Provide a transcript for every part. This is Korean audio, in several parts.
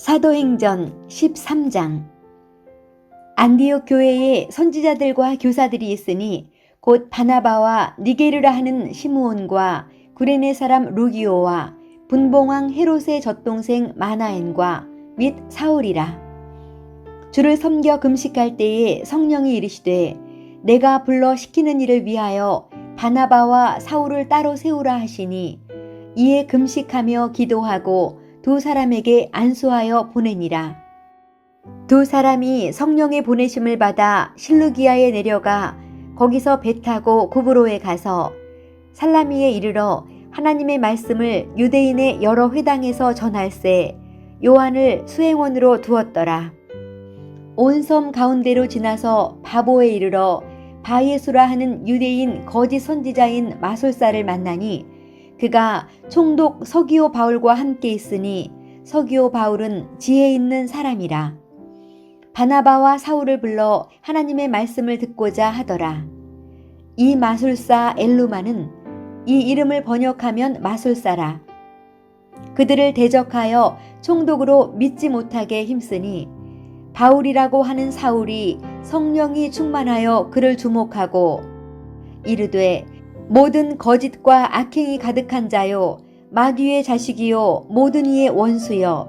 사도행전 13장. 안디옥 교회에 선지자들과 교사들이 있으니 곧 바나바와 니게르라 하는 시므온과 구레네 사람 루기오와 분봉왕 헤롯의 젖동생 마나엔과 및 사울이라. 주를 섬겨 금식할 때에 성령이 이르시되 내가 불러 시키는 일을 위하여 바나바와 사울을 따로 세우라 하시니 이에 금식하며 기도하고 두 사람에게 안수하여 보내니라. 두 사람이 성령의 보내심을 받아 실루기아에 내려가 거기서 배 타고 구브로에 가서 살라미에 이르러 하나님의 말씀을 유대인의 여러 회당에서 전할세 요한을 수행원으로 두었더라. 온 섬 가운데로 지나서 바보에 이르러 바예수라 하는 유대인 거짓 선지자인 마술사를 만나니 그가 총독 서기오 바울과 함께 있으니 서기오 바울은 지혜 있는 사람이라. 바나바와 사울을 불러 하나님의 말씀을 듣고자 하더라. 이 마술사 엘루마는 이 이름을 번역하면 마술사라. 그들을 대적하여 총독으로 믿지 못하게 힘쓰니 바울이라고 하는 사울이 성령이 충만하여 그를 주목하고 이르되 모든 거짓과 악행이 가득한 자요 마귀의 자식이요 모든 이의 원수여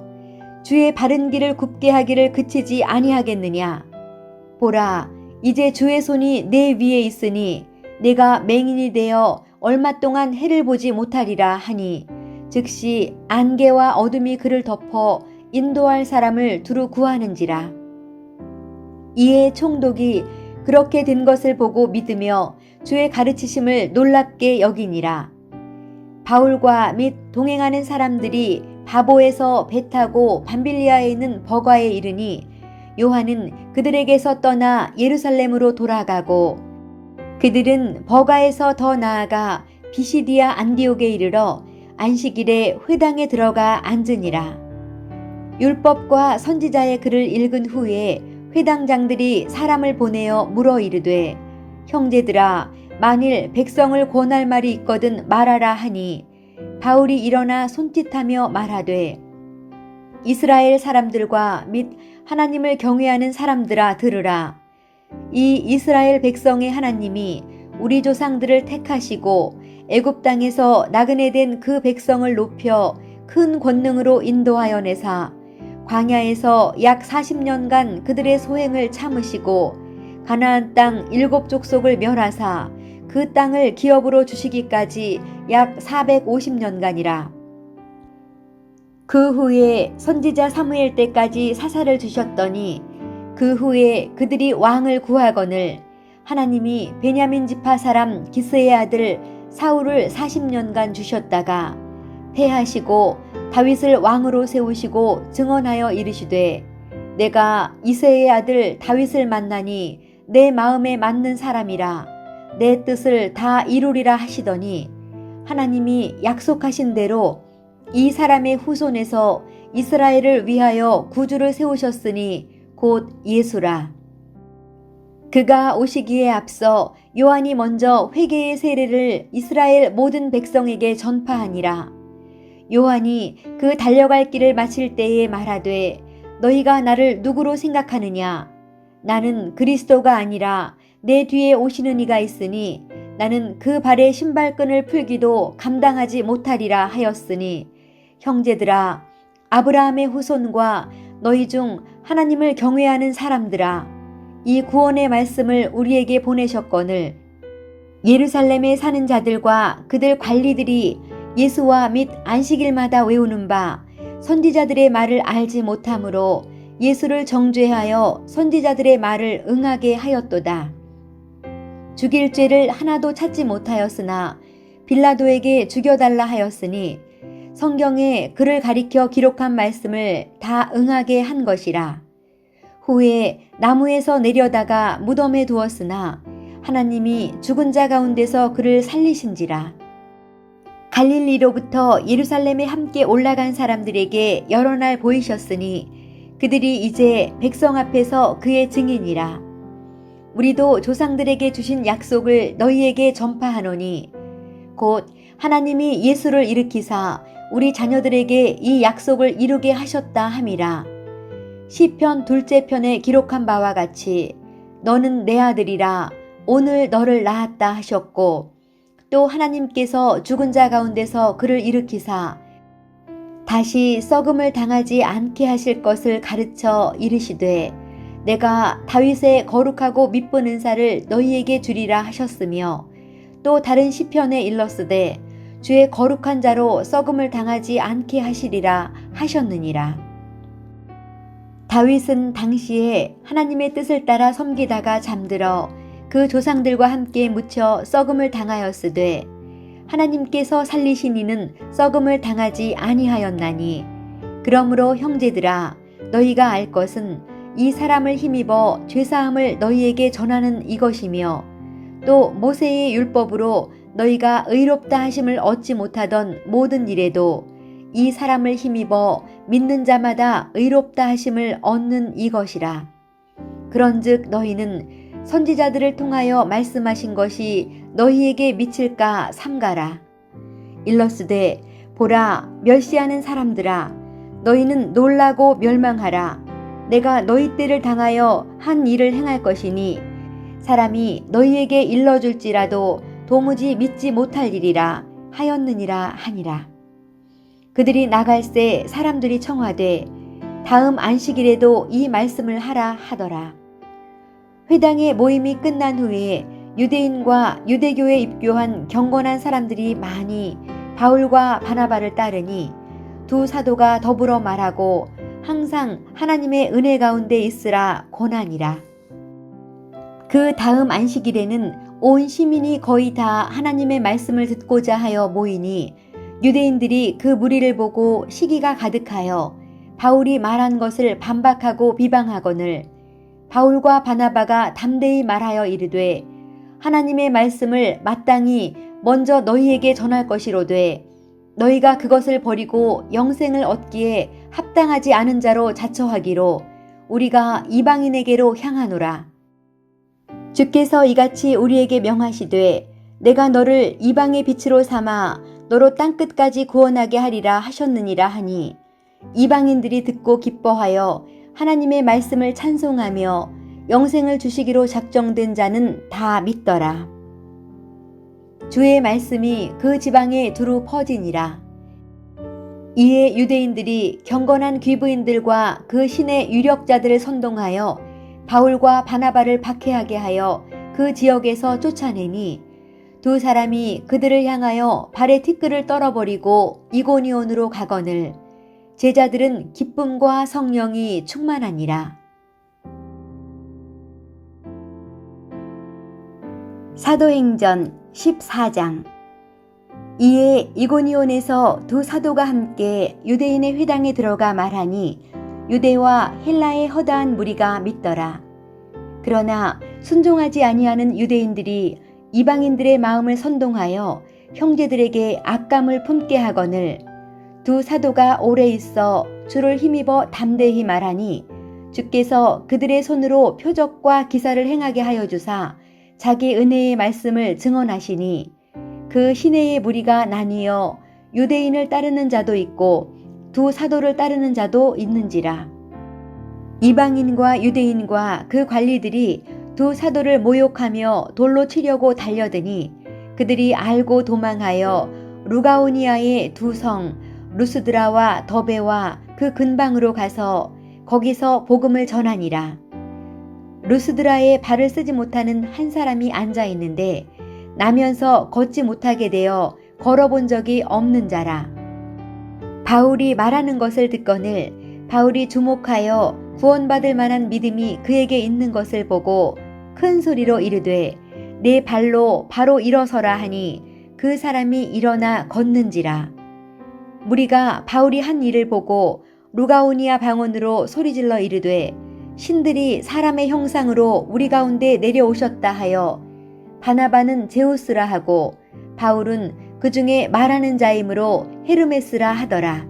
주의 바른 길을 굽게 하기를 그치지 아니하겠느냐. 보라 이제 주의 손이 내 위에 있으니 내가 맹인이 되어 얼마 동안 해를 보지 못하리라 하니 즉시 안개와 어둠이 그를 덮어 인도할 사람을 두루 구하는지라. 이에 총독이 그렇게 된 것을 보고 믿으며 주의 가르치심을 놀랍게 여기니라. 바울과 및 동행하는 사람들이 바보에서 배 타고 밤빌리아에 있는 버가에 이르니 요한은 그들에게서 떠나 예루살렘으로 돌아가고 그들은 버가에서 더 나아가 비시디아 안디옥에 이르러 안식일에 회당에 들어가 앉으니라. 율법과 선지자의 글을 읽은 후에 회당장들이 사람을 보내어 물어 이르되 형제들아 만일 백성을 권할 말이 있거든 말하라 하니 바울이 일어나 손짓하며 말하되 이스라엘 사람들과 및 하나님을 경외하는 사람들아 들으라. 이 이스라엘 백성의 하나님이 우리 조상들을 택하시고 애굽 땅에서 나그네 된 그 백성을 높여 큰 권능으로 인도하여 내사 광야에서 약 40년간 그들의 소행을 참으시고 가나안 땅 7 족속을 멸하사 그 땅을 기업으로 주시기까지 약 450년간이라. 그 후에 선지자 사무엘 때까지 사사를 주셨더니 그 후에 그들이 왕을 구하거늘 하나님이 베냐민 지파 사람 기스의 아들 사울을 40년간 주셨다가 패하시고 다윗을 왕으로 세우시고 증언하여 이르시되 내가 이새의 아들 다윗을 만나니 내 마음에 맞는 사람이라 내 뜻을 다 이루리라 하시더니 하나님이 약속하신 대로 이 사람의 후손에서 이스라엘을 위하여 구주를 세우셨으니 곧 예수라. 그가 오시기에 앞서 요한이 먼저 회개의 세례를 이스라엘 모든 백성에게 전파하니라. 요한이 그 달려갈 길을 마칠 때에 말하되 너희가 나를 누구로 생각하느냐. 나는 그리스도가 아니라 내 뒤에 오시는 이가 있으니 나는 그 발의 신발끈을 풀기도 감당하지 못하리라 하였으니 형제들아 아브라함의 후손과 너희 중 하나님을 경외하는 사람들아 이 구원의 말씀을 우리에게 보내셨거늘 예루살렘에 사는 자들과 그들 관리들이 예수와 및 안식일마다 외우는 바 선지자들의 말을 알지 못하므로 예수를 정죄하여 선지자들의 말을 응하게 하였도다. 죽일 죄를 하나도 찾지 못하였으나 빌라도에게 죽여달라 하였으니 성경에 그를 가리켜 기록한 말씀을 다 응하게 한 것이라. 후에 나무에서 내려다가 무덤에 두었으나 하나님이 죽은 자 가운데서 그를 살리신지라. 갈릴리로부터 예루살렘에 함께 올라간 사람들에게 여러 날 보이셨으니 그들이 이제 백성 앞에서 그의 증인이라. 우리도 조상들에게 주신 약속을 너희에게 전파하노니 곧 하나님이 예수를 일으키사 우리 자녀들에게 이 약속을 이루게 하셨다 함이라. 시편 2째 편에 기록한 바와 같이 너는 내 아들이라 오늘 너를 낳았다 하셨고, 또 하나님께서 죽은 자 가운데서 그를 일으키사 다시 썩음을 당하지 않게 하실 것을 가르쳐 이르시되 내가 다윗의 거룩하고 미쁜 은사를 너희에게 주리라 하셨으며, 또 다른 시편에 일렀으되 주의 거룩한 자로 썩음을 당하지 않게 하시리라 하셨느니라. 다윗은 당시에 하나님의 뜻을 따라 섬기다가 잠들어 그 조상들과 함께 묻혀 썩음을 당하였으되 하나님께서 살리신 이는 썩음을 당하지 아니하였나니, 그러므로 형제들아 너희가 알 것은 이 사람을 힘입어 죄사함을 너희에게 전하는 이것이며, 또 모세의 율법으로 너희가 의롭다 하심을 얻지 못하던 모든 일에도 이 사람을 힘입어 믿는 자마다 의롭다 하심을 얻는 이것이라. 그런즉 너희는 선지자들을 통하여 말씀하신 것이 너희에게 미칠까 삼가라. 일러스되 보라, 멸시하는 사람들아 너희는 놀라고 멸망하라. 내가 너희 때를 당하여 한 일을 행할 것이니 사람이 너희에게 일러줄지라도 도무지 믿지 못할 일이라 하였느니라 하니라. 그들이 나갈새 사람들이 청하되 다음 안식일에도 이 말씀을 하라 하더라. 회당의 모임이 끝난 후에 유대인과 유대교에 입교한 경건한 사람들이 많이 바울과 바나바를 따르니 두 사도가 더불어 말하고 항상 하나님의 은혜 가운데 있으라 권하니라. 그 다음 안식일에는 온 시민이 거의 다 하나님의 말씀을 듣고자 하여 모이니 유대인들이 그 무리를 보고 시기가 가득하여 바울이 말한 것을 반박하고 비방하거늘 바울과 바나바가 담대히 말하여 이르되 하나님의 말씀을 마땅히 먼저 너희에게 전할 것이로되 너희가 그것을 버리고 영생을 얻기에 합당하지 않은 자로 자처하기로 우리가 이방인에게로 향하노라. 주께서 이같이 우리에게 명하시되 내가 너를 이방의 빛으로 삼아 너로 땅끝까지 구원하게 하리라 하셨느니라 하니 이방인들이 듣고 기뻐하여 하나님의 말씀을 찬송하며 영생을 주시기로 작정된 자는 다 믿더라. 주의 말씀이 그 지방에 두루 퍼지니라. 이에 유대인들이 경건한 귀부인들과 그 신의 유력자들을 선동하여 바울과 바나바를 박해하게 하여 그 지역에서 쫓아내니 두 사람이 그들을 향하여 발에 티끌을 떨어버리고 이고니온으로 가거늘 제자들은 기쁨과 성령이 충만하니라. 사도행전 14장. 이에 이고니온에서 두 사도가 함께 유대인의 회당에 들어가 말하니 유대와 헬라의 허다한 무리가 믿더라. 그러나 순종하지 아니하는 유대인들이 이방인들의 마음을 선동하여 형제들에게 악감을 품게 하거늘 두 사도가 오래 있어 주를 힘입어 담대히 말하니 주께서 그들의 손으로 표적과 기사를 행하게 하여 주사 자기 은혜의 말씀을 증언하시니 그 시내의 무리가 나뉘어 유대인을 따르는 자도 있고 두 사도를 따르는 자도 있는지라. 이방인과 유대인과 그 관리들이 두 사도를 모욕하며 돌로 치려고 달려드니 그들이 알고 도망하여 루가오니아의 두 성 루스드라와 더베와 그 근방으로 가서 거기서 복음을 전하니라. 루스드라에 발을 쓰지 못하는 한 사람이 앉아 있는데 나면서 걷지 못하게 되어 걸어본 적이 없는 자라. 바울이 말하는 것을 듣거늘 바울이 주목하여 구원받을 만한 믿음이 그에게 있는 것을 보고 큰 소리로 이르되 내 발로 바로 일어서라 하니 그 사람이 일어나 걷는지라. 무리가 바울이 한 일을 보고 루가오니아 방언으로 소리질러 이르되 신들이 사람의 형상으로 우리 가운데 내려오셨다 하여 바나바는 제우스라 하고 바울은 그 중에 말하는 자이므로 헤르메스라 하더라.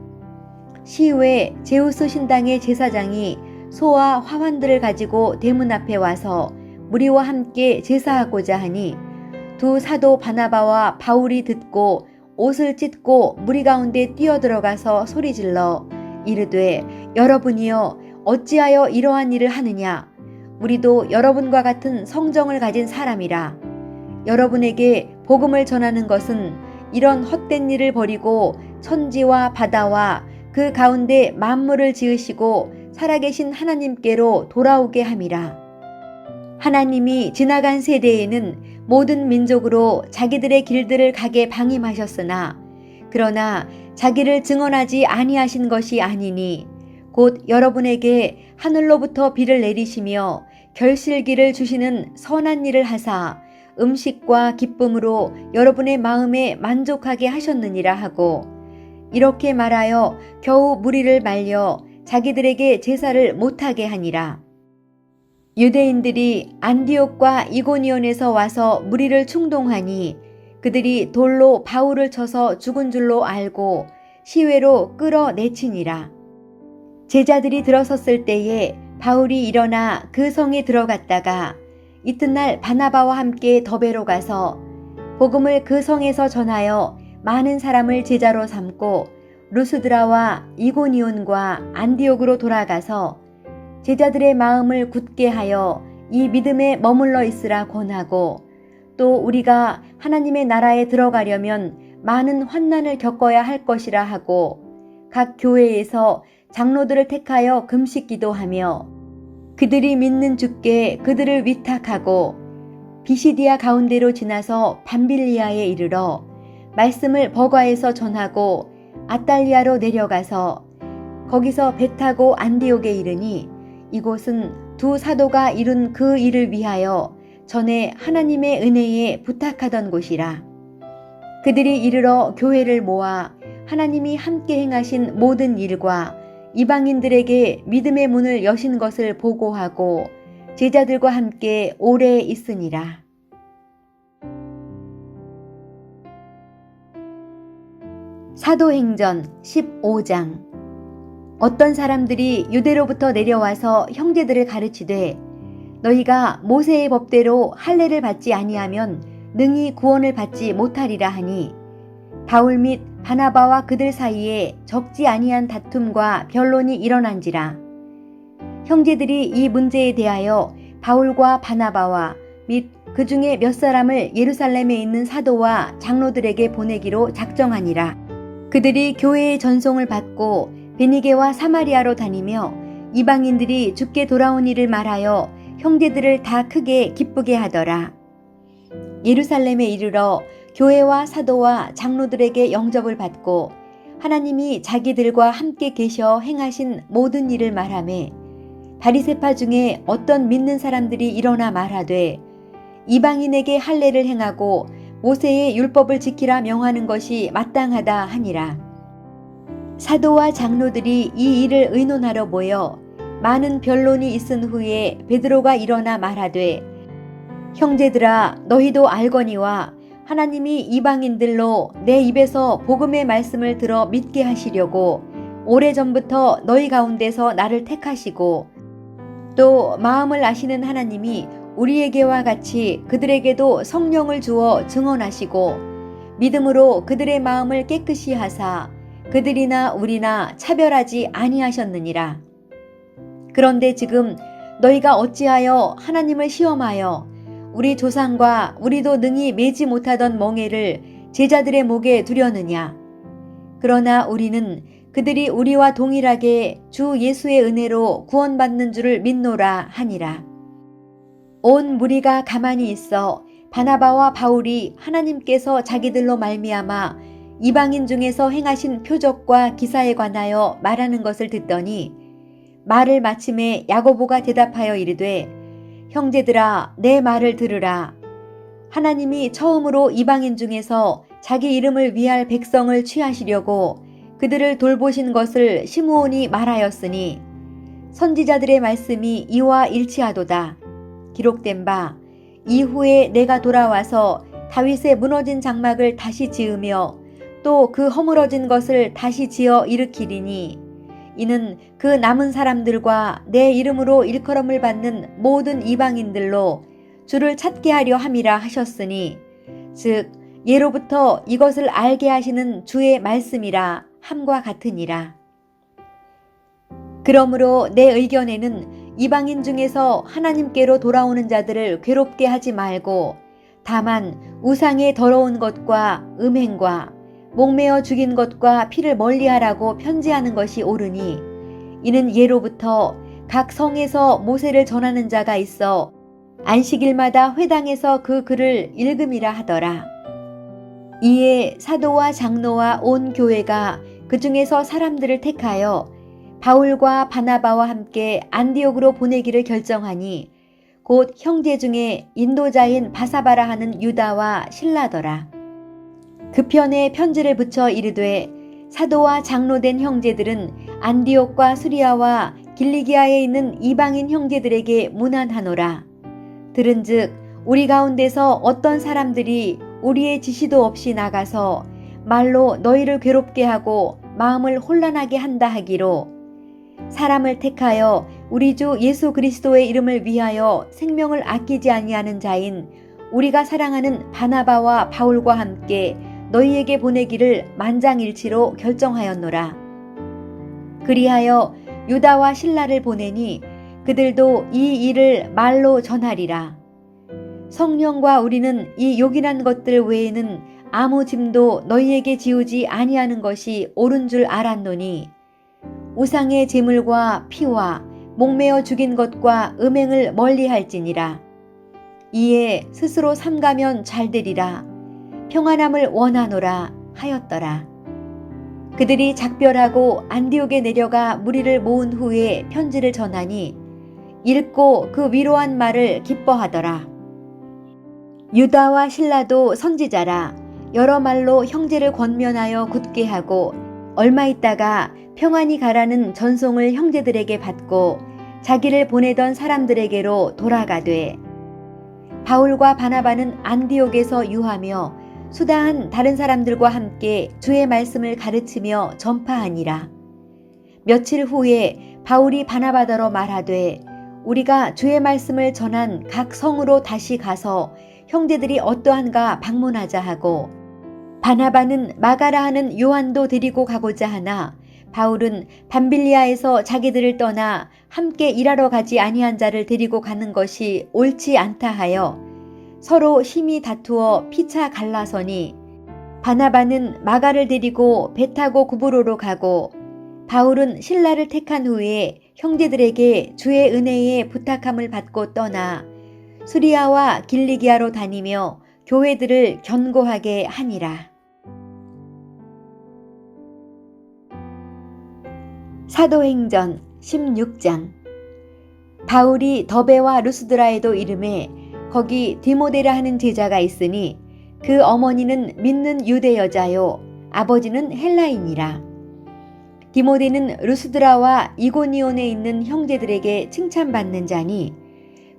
시후에 제우스 신당의 제사장이 소와 화환들을 가지고 대문 앞에 와서 무리와 함께 제사하고자 하니 두 사도 바나바와 바울이 듣고 옷을 찢고 무리 가운데 뛰어들어가서 소리질러 이르되 여러분이여 어찌하여 이러한 일을 하느냐. 우리도 여러분과 같은 성정을 가진 사람이라. 여러분에게 복음을 전하는 것은 이런 헛된 일을 버리고 천지와 바다와 그 가운데 만물을 지으시고 살아계신 하나님께로 돌아오게 함이라. 하나님이 지나간 세대에는 모든 민족으로 자기들의 길들을 가게 방임하셨으나 그러나 자기를 증언하지 아니하신 것이 아니니 곧 여러분에게 하늘로부터 비를 내리시며 결실기를 주시는 선한 일을 하사 음식과 기쁨으로 여러분의 마음에 만족하게 하셨느니라 하고 이렇게 말하여 겨우 무리를 말려 자기들에게 제사를 못하게 하니라. 유대인들이 안디옥과 이고니온에서 와서 무리를 충동하니 그들이 돌로 바울을 쳐서 죽은 줄로 알고 시외로 끌어내치니라. 제자들이 들어섰을 때에 바울이 일어나 그 성에 들어갔다가 이튿날 바나바와 함께 더베로 가서 복음을 그 성에서 전하여 많은 사람을 제자로 삼고 루스드라와 이고니온과 안디옥으로 돌아가서 제자들의 마음을 굳게 하여 이 믿음에 머물러 있으라 권하고 또 우리가 하나님의 나라에 들어가려면 많은 환난을 겪어야 할 것이라 하고 각 교회에서 장로들을 택하여 금식 기도하며 그들이 믿는 주께 그들을 위탁하고 비시디아 가운데로 지나서 밤빌리아에 이르러 말씀을 버가에서 전하고 아달리아로 내려가서 거기서 배 타고 안디옥에 이르니 이곳은 두 사도가 이룬 그 일을 위하여 전에 하나님의 은혜에 부탁하던 곳이라. 그들이 이르러 교회를 모아 하나님이 함께 행하신 모든 일과 이방인들에게 믿음의 문을 여신 것을 보고하고 제자들과 함께 오래 있으니라. 사도행전 15장. 어떤 사람들이 유대로부터 내려와서 형제들을 가르치되 너희가 모세의 법대로 할례를 받지 아니하면 능히 구원을 받지 못하리라 하니 바울 및 바나바와 그들 사이에 적지 아니한 다툼과 변론이 일어난지라. 형제들이 이 문제에 대하여 바울과 바나바와 및 그 중에 몇 사람을 예루살렘에 있는 사도와 장로들에게 보내기로 작정하니라. 그들이 교회의 전송을 받고 베니게와 사마리아로 다니며 이방인들이 주께 돌아온 일을 말하여 형제들을 다 크게 기쁘게 하더라. 예루살렘에 이르러 교회와 사도와 장로들에게 영접을 받고 하나님이 자기들과 함께 계셔 행하신 모든 일을 말하매 바리새파 중에 어떤 믿는 사람들이 일어나 말하되 이방인에게 할례를 행하고 모세의 율법을 지키라 명하는 것이 마땅하다 하니라. 사도와 장로들이 이 일을 의논하러 모여 많은 변론이 있은 후에 베드로가 일어나 말하되 형제들아 너희도 알거니와 하나님이 이방인들로 내 입에서 복음의 말씀을 들어 믿게 하시려고 오래전부터 너희 가운데서 나를 택하시고 또 마음을 아시는 하나님이 우리에게와 같이 그들에게도 성령을 주어 증언하시고 믿음으로 그들의 마음을 깨끗이 하사 그들이나 우리나 차별하지 아니하셨느니라. 그런데 지금 너희가 어찌하여 하나님을 시험하여 우리 조상과 우리도 능히 매지 못하던 멍에를 제자들의 목에 두려느냐. 그러나 우리는 그들이 우리와 동일하게 주 예수의 은혜로 구원받는 줄을 믿노라 하니라. 온 무리가 가만히 있어 바나바와 바울이 하나님께서 자기들로 말미암아 이방인 중에서 행하신 표적과 기사에 관하여 말하는 것을 듣더니 말을 마침에 야고보가 대답하여 이르되 형제들아 내 말을 들으라. 하나님이 처음으로 이방인 중에서 자기 이름을 위할 백성을 취하시려고 그들을 돌보신 것을 시므온이 말하였으니 선지자들의 말씀이 이와 일치하도다. 기록된 바 이후에 내가 돌아와서 다윗의 무너진 장막을 다시 지으며 또 그 허물어진 것을 다시 지어 일으키리니 이는 그 남은 사람들과 내 이름으로 일컬음을 받는 모든 이방인들로 주를 찾게 하려 함이라 하셨으니 즉 예로부터 이것을 알게 하시는 주의 말씀이라 함과 같으니라. 그러므로 내 의견에는 이방인 중에서 하나님께로 돌아오는 자들을 괴롭게 하지 말고 다만 우상의 더러운 것과 음행과 목매어 죽인 것과 피를 멀리하라고 편지하는 것이 옳으니 이는 예로부터 각 성에서 모세를 전하는 자가 있어 안식일마다 회당에서 그 글을 읽음이라 하더라. 이에 사도와 장로와 온 교회가 그 중에서 사람들을 택하여 바울과 바나바와 함께 안디옥으로 보내기를 결정하니 곧 형제 중에 인도자인 바사바라 하는 유다와 실라더라. 그 편에 편지를 붙여 이르되 사도와 장로된 형제들은 안디옥과 수리아와 길리기아에 있는 이방인 형제들에게 문안하노라. 들은즉 우리 가운데서 어떤 사람들이 우리의 지시도 없이 나가서 말로 너희를 괴롭게 하고 마음을 혼란하게 한다 하기로 사람을 택하여 우리 주 예수 그리스도의 이름을 위하여 생명을 아끼지 아니하는 자인 우리가 사랑하는 바나바와 바울과 함께 너희에게 보내기를 만장일치로 결정하였노라. 그리하여 유다와 실라를 보내니 그들도 이 일을 말로 전하리라. 성령과 우리는 이 요긴한 것들 외에는 아무 짐도 너희에게 지우지 아니하는 것이 옳은 줄 알았노니 우상의 제물과 피와 목매어 죽인 것과 음행을 멀리할지니라. 이에 스스로 삼가면 잘되리라. 평안함을 원하노라 하였더라. 그들이 작별하고 안디옥에 내려가 무리를 모은 후에 편지를 전하니 읽고 그 위로한 말을 기뻐하더라. 유다와 실라도 선지자라 여러 말로 형제를 권면하여 굳게 하고 얼마 있다가 평안히 가라는 전송을 형제들에게 받고 자기를 보내던 사람들에게로 돌아가되 바울과 바나바는 안디옥에서 유하며 수다한 다른 사람들과 함께 주의 말씀을 가르치며 전파하니라. 며칠 후에 바울이 바나바더러 말하되 우리가 주의 말씀을 전한 각 성으로 다시 가서 형제들이 어떠한가 방문하자 하고 바나바는 마가라 하는 요한도 데리고 가고자 하나 바울은 밤빌리아에서 자기들을 떠나 함께 일하러 가지 아니한 자를 데리고 가는 것이 옳지 않다 하여 서로 심히 다투어 피차 갈라서니 바나바는 마가를 데리고 배 타고 구브로로 가고 바울은 실라를 택한 후에 형제들에게 주의 은혜에 부탁함을 받고 떠나 수리아와 길리기아로 다니며 교회들을 견고하게 하니라. 사도행전 16장. 바울이 더베와 루스드라에도 이름에 거기 디모데라 하는 제자가 있으니 그 어머니는 믿는 유대 여자요 아버지는 헬라인이라. 디모데는 루스드라와 이고니온에 있는 형제들에게 칭찬받는 자니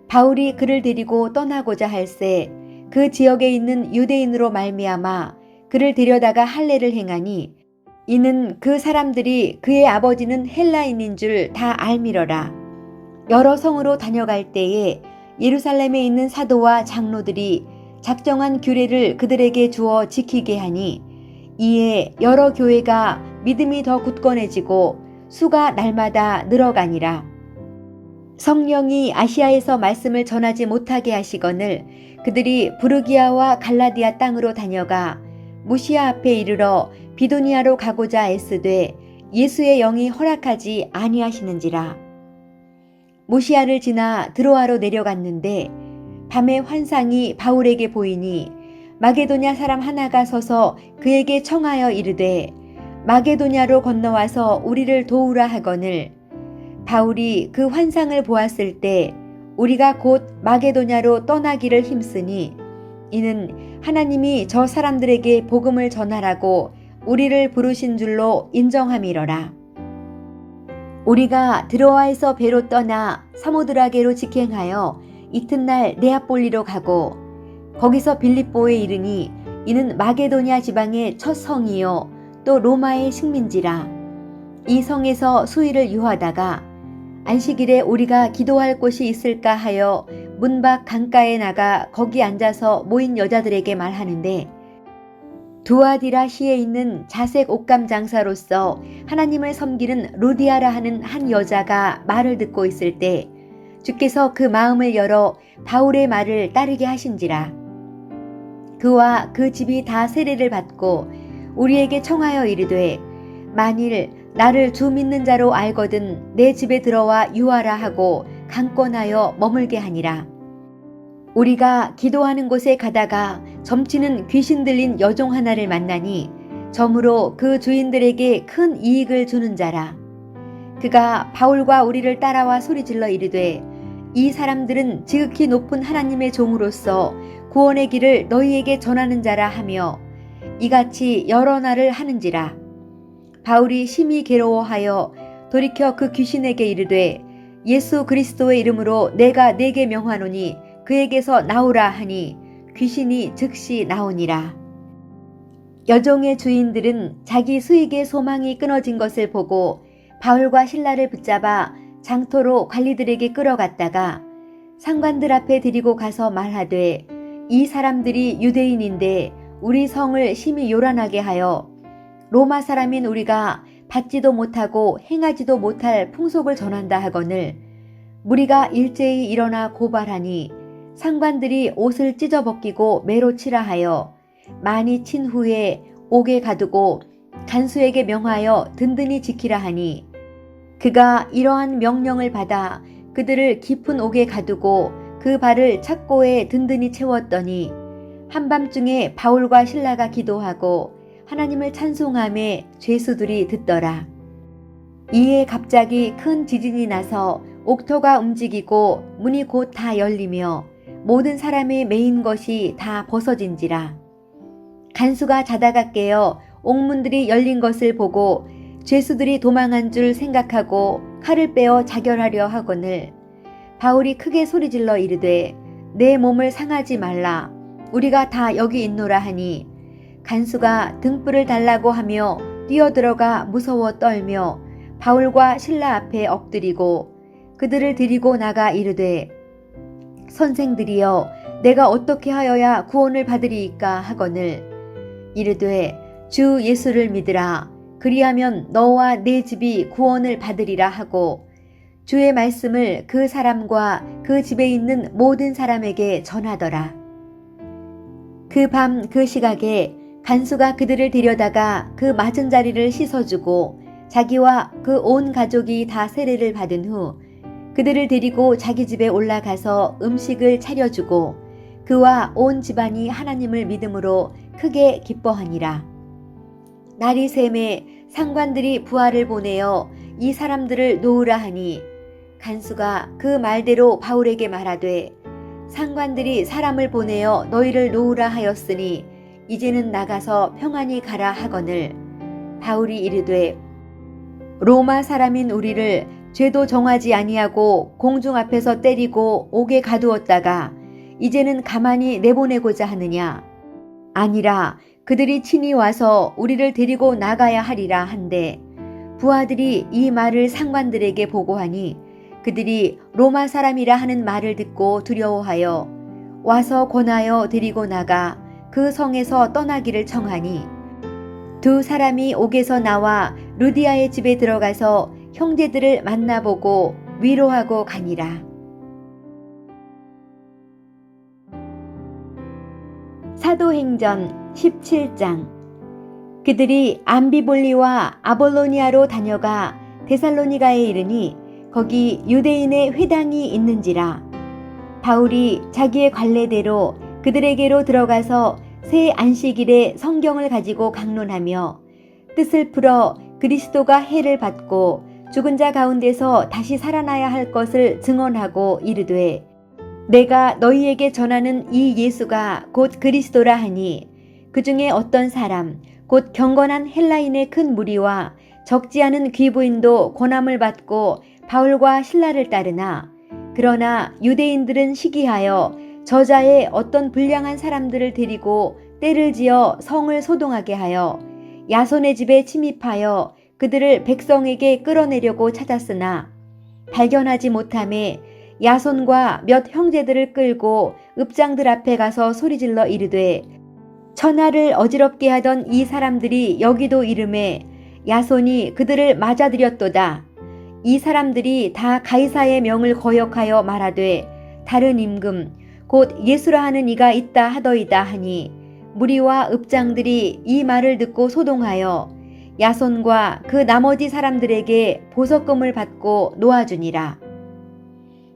바울이 그를 데리고 떠나고자 할새 그 지역에 있는 유대인으로 말미암아 그를 데려다가 할례를 행하니 이는 그 사람들이 그의 아버지는 헬라인인 줄 다 알미러라. 여러 성으로 다녀갈 때에 예루살렘에 있는 사도와 장로들이 작정한 규례를 그들에게 주어 지키게 하니 이에 여러 교회가 믿음이 더 굳건해지고 수가 날마다 늘어가니라. 성령이 아시아에서 말씀을 전하지 못하게 하시거늘 그들이 부르기아와 갈라디아 땅으로 다녀가 무시아 앞에 이르러 비도니아로 가고자 애쓰되 예수의 영이 허락하지 아니하시는지라. 무시아를 지나 드로아로 내려갔는데 밤에 환상이 바울에게 보이니 마게도냐 사람 하나가 서서 그에게 청하여 이르되 마게도냐로 건너와서 우리를 도우라 하거늘 바울이 그 환상을 보았을 때 우리가 곧 마게도냐로 떠나기를 힘쓰니 이는 하나님이 저 사람들에게 복음을 전하라고 우리를 부르신 줄로 인정함이러라. 우리가 드로아에서 배로 떠나 사모드라게로 직행하여 이튿날 네아폴리로 가고 거기서 빌립보에 이르니 이는 마게도냐 지방의 첫 성이요 또 로마의 식민지라. 이 성에서 수일을 유하다가 안식일에 우리가 기도할 곳이 있을까 하여 문 밖 강가에 나가 거기 앉아서 모인 여자들에게 말하는데 두아디라시에 있는 자색 옷감 장사로서 하나님을 섬기는 루디아라 하는 한 여자가 말을 듣고 있을 때 주께서 그 마음을 열어 바울의 말을 따르게 하신지라. 그와 그 집이 다 세례를 받고 우리에게 청하여 이르되 만일 나를 주 믿는 자로 알거든 내 집에 들어와 유하라 하고 강권하여 머물게 하니라. 우리가 기도하는 곳에 가다가 점치는 귀신 들린 여종 하나를 만나니 점으로 그 주인들에게 큰 이익을 주는 자라. 그가 바울과 우리를 따라와 소리질러 이르되 이 사람들은 지극히 높은 하나님의 종으로서 구원의 길을 너희에게 전하는 자라 하며 이같이 여러 날을 하는지라. 바울이 심히 괴로워하여 돌이켜 그 귀신에게 이르되 예수 그리스도의 이름으로 내가 네게 명하노니 그에게서 나오라 하니 귀신이 즉시 나오니라. 여종의 주인들은 자기 수익의 소망이 끊어진 것을 보고 바울과 실라를 붙잡아 장터로 관리들에게 끌어갔다가 상관들 앞에 데리고 가서 말하되 이 사람들이 유대인인데 우리 성을 심히 요란하게 하여 로마 사람인 우리가 받지도 못하고 행하지도 못할 풍속을 전한다 하거늘 무리가 일제히 일어나 고발하니 상관들이 옷을 찢어 벗기고 매로 치라 하여 많이 친 후에 옥에 가두고 간수에게 명하여 든든히 지키라 하니 그가 이러한 명령을 받아 그들을 깊은 옥에 가두고 그 발을 착고에 든든히 채웠더니 한밤중에 바울과 실라가 기도하고 하나님을 찬송하며 죄수들이 듣더라. 이에 갑자기 큰 지진이 나서 옥토가 움직이고 문이 곧 다 열리며 모든 사람이 매인 것이 다 벗어진지라. 간수가 자다가 깨어 옥문들이 열린 것을 보고 죄수들이 도망한 줄 생각하고 칼을 빼어 자결하려 하거늘 바울이 크게 소리질러 이르되 내 몸을 상하지 말라 우리가 다 여기 있노라 하니 간수가 등불을 달라고 하며 뛰어들어가 무서워 떨며 바울과 실라 앞에 엎드리고 그들을 데리고 나가 이르되 선생들이여 내가 어떻게 하여야 구원을 받으리이까 하거늘 이르되 주 예수를 믿으라 그리하면 너와 내 집이 구원을 받으리라 하고 주의 말씀을 그 사람과 그 집에 있는 모든 사람에게 전하더라. 그 밤 그 시각에 간수가 그들을 데려다가 그 맞은 자리를 씻어주고 자기와 그 온 가족이 다 세례를 받은 후 그들을 데리고 자기 집에 올라가서 음식을 차려주고 그와 온 집안이 하나님을 믿음으로 크게 기뻐하니라. 날이 새매 상관들이 부하를 보내어 이 사람들을 놓으라 하니 간수가 그 말대로 바울에게 말하되 상관들이 사람을 보내어 너희를 놓으라 하였으니 이제는 나가서 평안히 가라 하거늘 바울이 이르되 로마 사람인 우리를 죄도 정하지 아니하고 공중 앞에서 때리고 옥에 가두었다가 이제는 가만히 내보내고자 하느냐 아니라 그들이 친히 와서 우리를 데리고 나가야 하리라 한데 부하들이 이 말을 상관들에게 보고하니 그들이 로마 사람이라 하는 말을 듣고 두려워하여 와서 권하여 데리고 나가 그 성에서 떠나기를 청하니 두 사람이 옥에서 나와 루디아의 집에 들어가서 형제들을 만나보고 위로하고 가니라. 사도행전 17장. 그들이 암비볼리와 아볼로니아로 다녀가 데살로니가에 이르니 거기 유대인의 회당이 있는지라. 바울이 자기의 관례대로 그들에게로 들어가서 새 안식일에 성경을 가지고 강론하며 뜻을 풀어 그리스도가 해를 받고 죽은 자 가운데서 다시 살아나야 할 것을 증언하고 이르되 내가 너희에게 전하는 이 예수가 곧 그리스도라 하니 그 중에 어떤 사람 곧 경건한 헬라인의 큰 무리와 적지 않은 귀부인도 고난을 받고 바울과 실라를 따르나 그러나 유대인들은 시기하여 저자의 어떤 불량한 사람들을 데리고 떼를 지어 성을 소동하게 하여 야손의 집에 침입하여 그들을 백성에게 끌어내려고 찾았으나 발견하지 못하매 야손과 몇 형제들을 끌고 읍장들 앞에 가서 소리질러 이르되 천하를 어지럽게 하던 이 사람들이 여기도 이름에 야손이 그들을 맞아들였도다. 이 사람들이 다 가이사의 명을 거역하여 말하되 다른 임금 곧 예수라 하는 이가 있다 하더이다 하니 무리와 읍장들이 이 말을 듣고 소동하여 야손과 그 나머지 사람들에게 보석금을 받고 놓아주니라.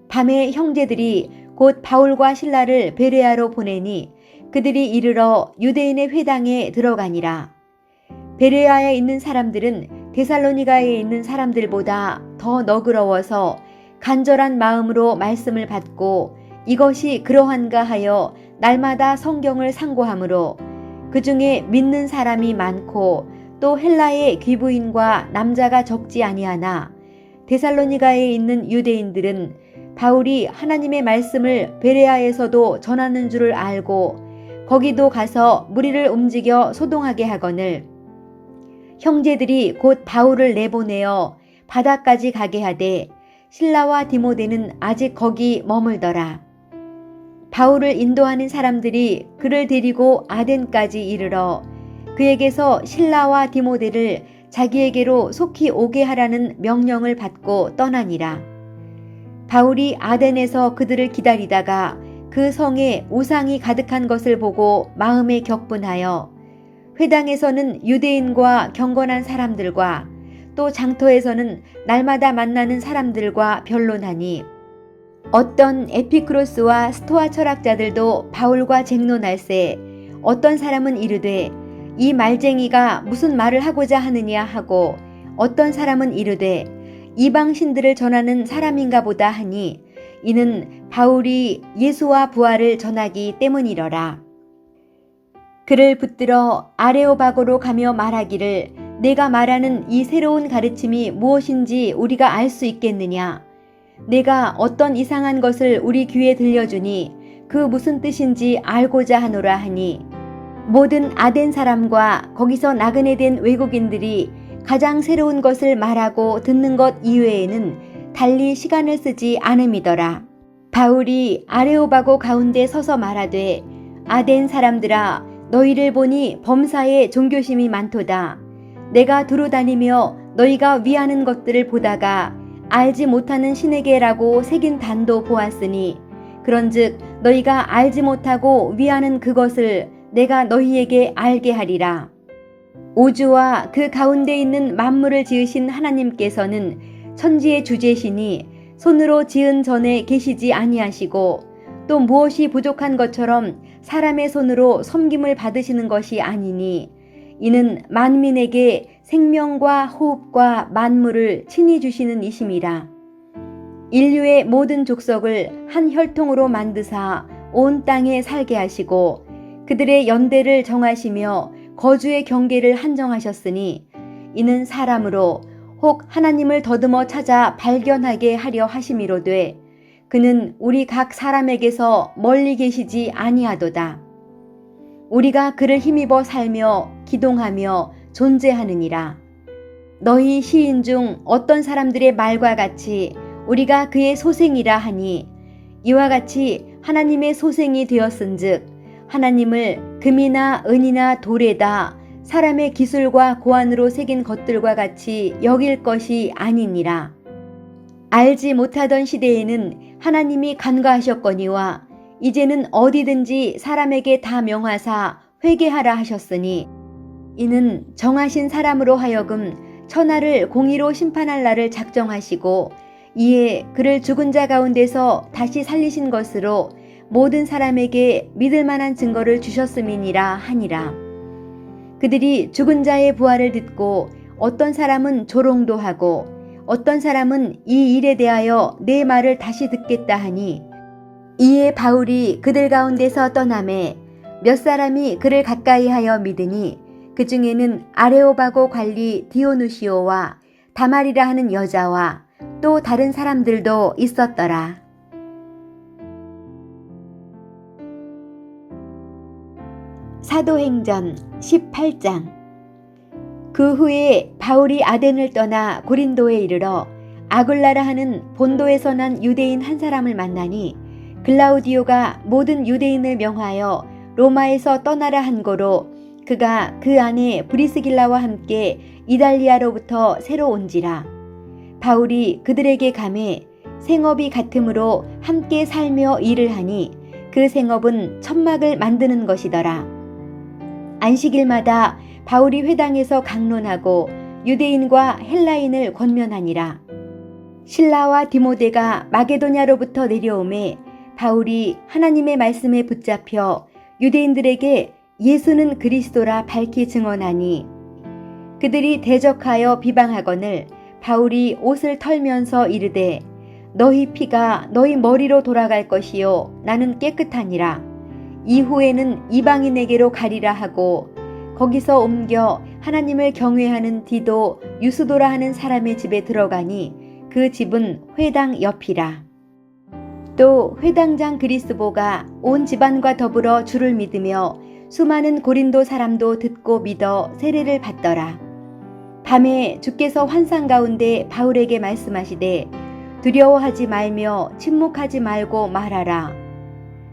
밤에 형제들이 곧 바울과 실라를 베레아로 보내니 그들이 이르러 유대인의 회당에 들어가니라. 베레아에 있는 사람들은 데살로니가에 있는 사람들보다 더 너그러워서 간절한 마음으로 말씀을 받고 이것이 그러한가 하여 날마다 성경을 상고하므로 그 중에 믿는 사람이 많고 또 헬라의 귀부인과 남자가 적지 아니하나 데살로니가에 있는 유대인들은 바울이 하나님의 말씀을 베레아에서도 전하는 줄을 알고 거기도 가서 무리를 움직여 소동하게 하거늘 형제들이 곧 바울을 내보내어 바다까지 가게 하되 실라와 디모데는 아직 거기 머물더라. 바울을 인도하는 사람들이 그를 데리고 아덴까지 이르러 그에게서 실라와 디모데를 자기에게로 속히 오게 하라는 명령을 받고 떠나니라. 바울이 아덴에서 그들을 기다리다가 그 성에 우상이 가득한 것을 보고 마음에 격분하여 회당에서는 유대인과 경건한 사람들과 또 장터에서는 날마다 만나는 사람들과 변론하니 어떤 에피크로스와 스토아 철학자들도 바울과 쟁론할세 어떤 사람은 이르되 이 말쟁이가 무슨 말을 하고자 하느냐 하고 어떤 사람은 이르되 이방 신들을 전하는 사람인가 보다 하니 이는 바울이 예수와 부활을 전하기 때문이러라. 그를 붙들어 아레오바고로 가며 말하기를 내가 말하는 이 새로운 가르침이 무엇인지 우리가 알 수 있겠느냐. 내가 어떤 이상한 것을 우리 귀에 들려주니 그 무슨 뜻인지 알고자 하노라 하니 모든 아덴 사람과 거기서 나그네 된 외국인들이 가장 새로운 것을 말하고 듣는 것 이외에는 달리 시간을 쓰지 않음이더라. 바울이 아레오바고 가운데 서서 말하되 아덴 사람들아 너희를 보니 범사에 종교심이 많도다. 내가 두루 다니며 너희가 위하는 것들을 보다가 알지 못하는 신에게라고 새긴 단도 보았으니 그런즉 너희가 알지 못하고 위하는 그것을 내가 너희에게 알게 하리라. 우주와 그 가운데 있는 만물을 지으신 하나님께서는 천지의 주제시니 손으로 지은 전에 계시지 아니하시고 또 무엇이 부족한 것처럼 사람의 손으로 섬김을 받으시는 것이 아니니 이는 만민에게 생명과 호흡과 만물을 친히 주시는 이심이라. 인류의 모든 족속을 한 혈통으로 만드사 온 땅에 살게 하시고 그들의 연대를 정하시며 거주의 경계를 한정하셨으니 이는 사람으로 혹 하나님을 더듬어 찾아 발견하게 하려 하심이로되 그는 우리 각 사람에게서 멀리 계시지 아니하도다. 우리가 그를 힘입어 살며 기동하며 존재하느니라. 너희 시인 중 어떤 사람들의 말과 같이 우리가 그의 소생이라 하니 이와 같이 하나님의 소생이 되었은즉 하나님을 금이나 은이나 돌에다 사람의 기술과 고안으로 새긴 것들과 같이 여길 것이 아니니라. 알지 못하던 시대에는 하나님이 간과하셨거니와 이제는 어디든지 사람에게 다 명하사 회개하라 하셨으니 이는 정하신 사람으로 하여금 천하를 공의로 심판할 날을 작정하시고 이에 그를 죽은 자 가운데서 다시 살리신 것으로 모든 사람에게 믿을 만한 증거를 주셨음이니라 하니라. 그들이 죽은 자의 부활을 듣고 어떤 사람은 조롱도 하고 어떤 사람은 이 일에 대하여 내 말을 다시 듣겠다 하니 이에 바울이 그들 가운데서 떠나매 몇 사람이 그를 가까이하여 믿으니 그 중에는 아레오바고 관리 디오누시오와 다말이라 하는 여자와 또 다른 사람들도 있었더라. 사도행전 18장. 그 후에 바울이 아덴을 떠나 고린도에 이르러 아굴라라 하는 본도에서 난 유대인 한 사람을 만나니 글라우디오가 모든 유대인을 명하여 로마에서 떠나라 한 고로 그가 그 안에 브리스길라와 함께 이달리아로부터 새로 온지라. 바울이 그들에게 가매 생업이 같으므로 함께 살며 일을 하니 그 생업은 천막을 만드는 것이더라. 안식일마다 바울이 회당에서 강론하고 유대인과 헬라인을 권면하니라. 실라와 디모데가 마게도냐로부터 내려오매 바울이 하나님의 말씀에 붙잡혀 유대인들에게 예수는 그리스도라 밝히 증언하니 그들이 대적하여 비방하거늘 바울이 옷을 털면서 이르되 너희 피가 너희 머리로 돌아갈 것이요 나는 깨끗하니라. 이후에는 이방인에게로 가리라 하고 거기서 옮겨 하나님을 경외하는 디도 유스도라 하는 사람의 집에 들어가니 그 집은 회당 옆이라. 또 회당장 그리스보가 온 집안과 더불어 주를 믿으며 수많은 고린도 사람도 듣고 믿어 세례를 받더라. 밤에 주께서 환상 가운데 바울에게 말씀하시되 두려워하지 말며 침묵하지 말고 말하라.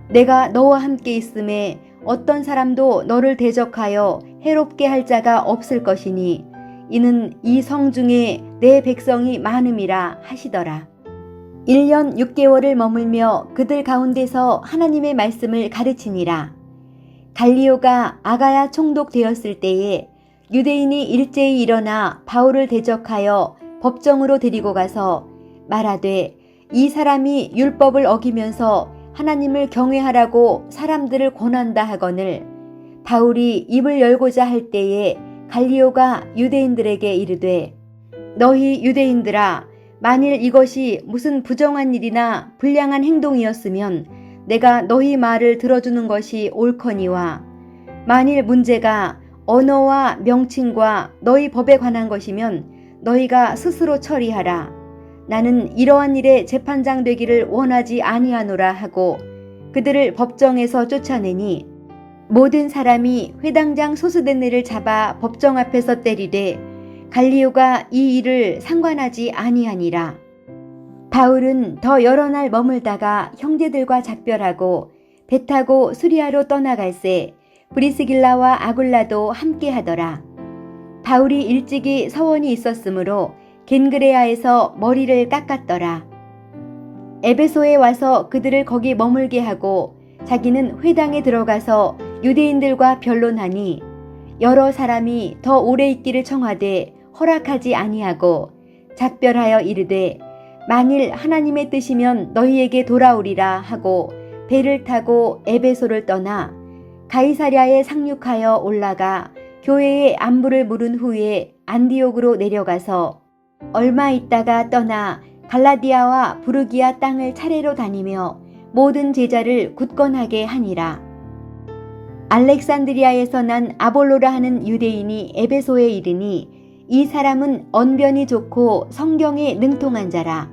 내가 너와 함께 있음에 어떤 사람도 너를 대적하여 해롭게 할 자가 없을 것이니 이는 이 성 중에 내 백성이 많음이라 하시더라. 1년 6개월을 머물며 그들 가운데서 하나님의 말씀을 가르치니라. 갈리오가 아가야 총독되었을 때에 유대인이 일제히 일어나 바울을 대적하여 법정으로 데리고 가서 말하되 이 사람이 율법을 어기면서 하나님을 경외하라고 사람들을 권한다 하거늘 바울이 입을 열고자 할 때에 갈리오가 유대인들에게 이르되 너희 유대인들아 만일 이것이 무슨 부정한 일이나 불량한 행동이었으면 내가 너희 말을 들어주는 것이 옳거니와 만일 문제가 언어와 명칭과 너희 법에 관한 것이면 너희가 스스로 처리하라. 나는 이러한 일에 재판장 되기를 원하지 아니하노라 하고 그들을 법정에서 쫓아내니 모든 사람이 회당장 소스데네를 잡아 법정 앞에서 때리되 갈리오가 이 일을 상관하지 아니하니라. 바울은 더 여러 날 머물다가 형제들과 작별하고 배 타고 수리아로 떠나갈새 브리스길라와 아굴라도 함께 하더라. 바울이 일찍이 서원이 있었으므로 겐그레아에서 머리를 깎았더라. 에베소에 와서 그들을 거기 머물게 하고 자기는 회당에 들어가서 유대인들과 변론하니 여러 사람이 더 오래 있기를 청하되 허락하지 아니하고 작별하여 이르되 만일 하나님의 뜻이면 너희에게 돌아오리라 하고 배를 타고 에베소를 떠나 가이사랴에 상륙하여 올라가 교회의 안부를 물은 후에 안디옥으로 내려가서 얼마 있다가 떠나 갈라디아와 부르기아 땅을 차례로 다니며 모든 제자를 굳건하게 하니라. 알렉산드리아에서 난 아볼로라 하는 유대인이 에베소에 이르니 이 사람은 언변이 좋고 성경에 능통한 자라.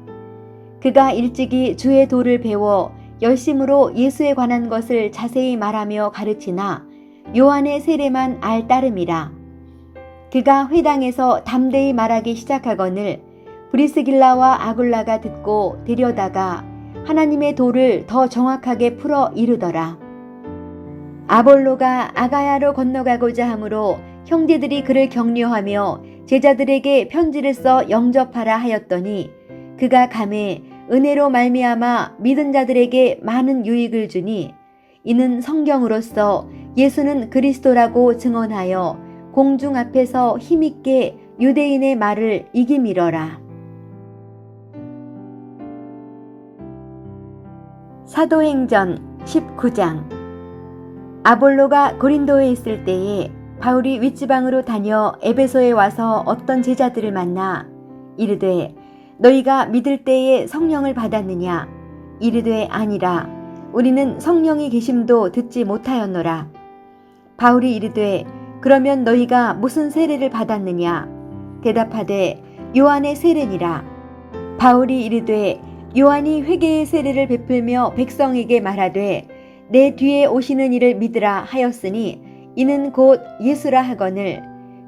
그가 일찍이 주의 도를 배워 열심으로 예수에 관한 것을 자세히 말하며 가르치나 요한의 세례만 알 따름이라. 그가 회당에서 담대히 말하기 시작하거늘 브리스길라와 아굴라가 듣고 데려다가 하나님의 도를 더 정확하게 풀어 이르더라. 아볼로가 아가야로 건너가고자 하므로 형제들이 그를 격려하며 제자들에게 편지를 써 영접하라 하였더니 그가 가매 은혜로 말미암아 믿은 자들에게 많은 유익을 주니 이는 성경으로서 예수는 그리스도라고 증언하여 공중 앞에서 힘있게 유대인의 말을 이기밀어라. 사도행전 19장. 아볼로가 고린도에 있을 때에 바울이 윗지방으로 다녀 에베소에 와서 어떤 제자들을 만나 이르되 너희가 믿을 때에 성령을 받았느냐? 이르되 아니라 우리는 성령이 계심도 듣지 못하였노라. 바울이 이르되 그러면 너희가 무슨 세례를 받았느냐? 대답하되 요한의 세례니라. 바울이 이르되 요한이 회개의 세례를 베풀며 백성에게 말하되 내 뒤에 오시는 이를 믿으라 하였으니 이는 곧 예수라 하거늘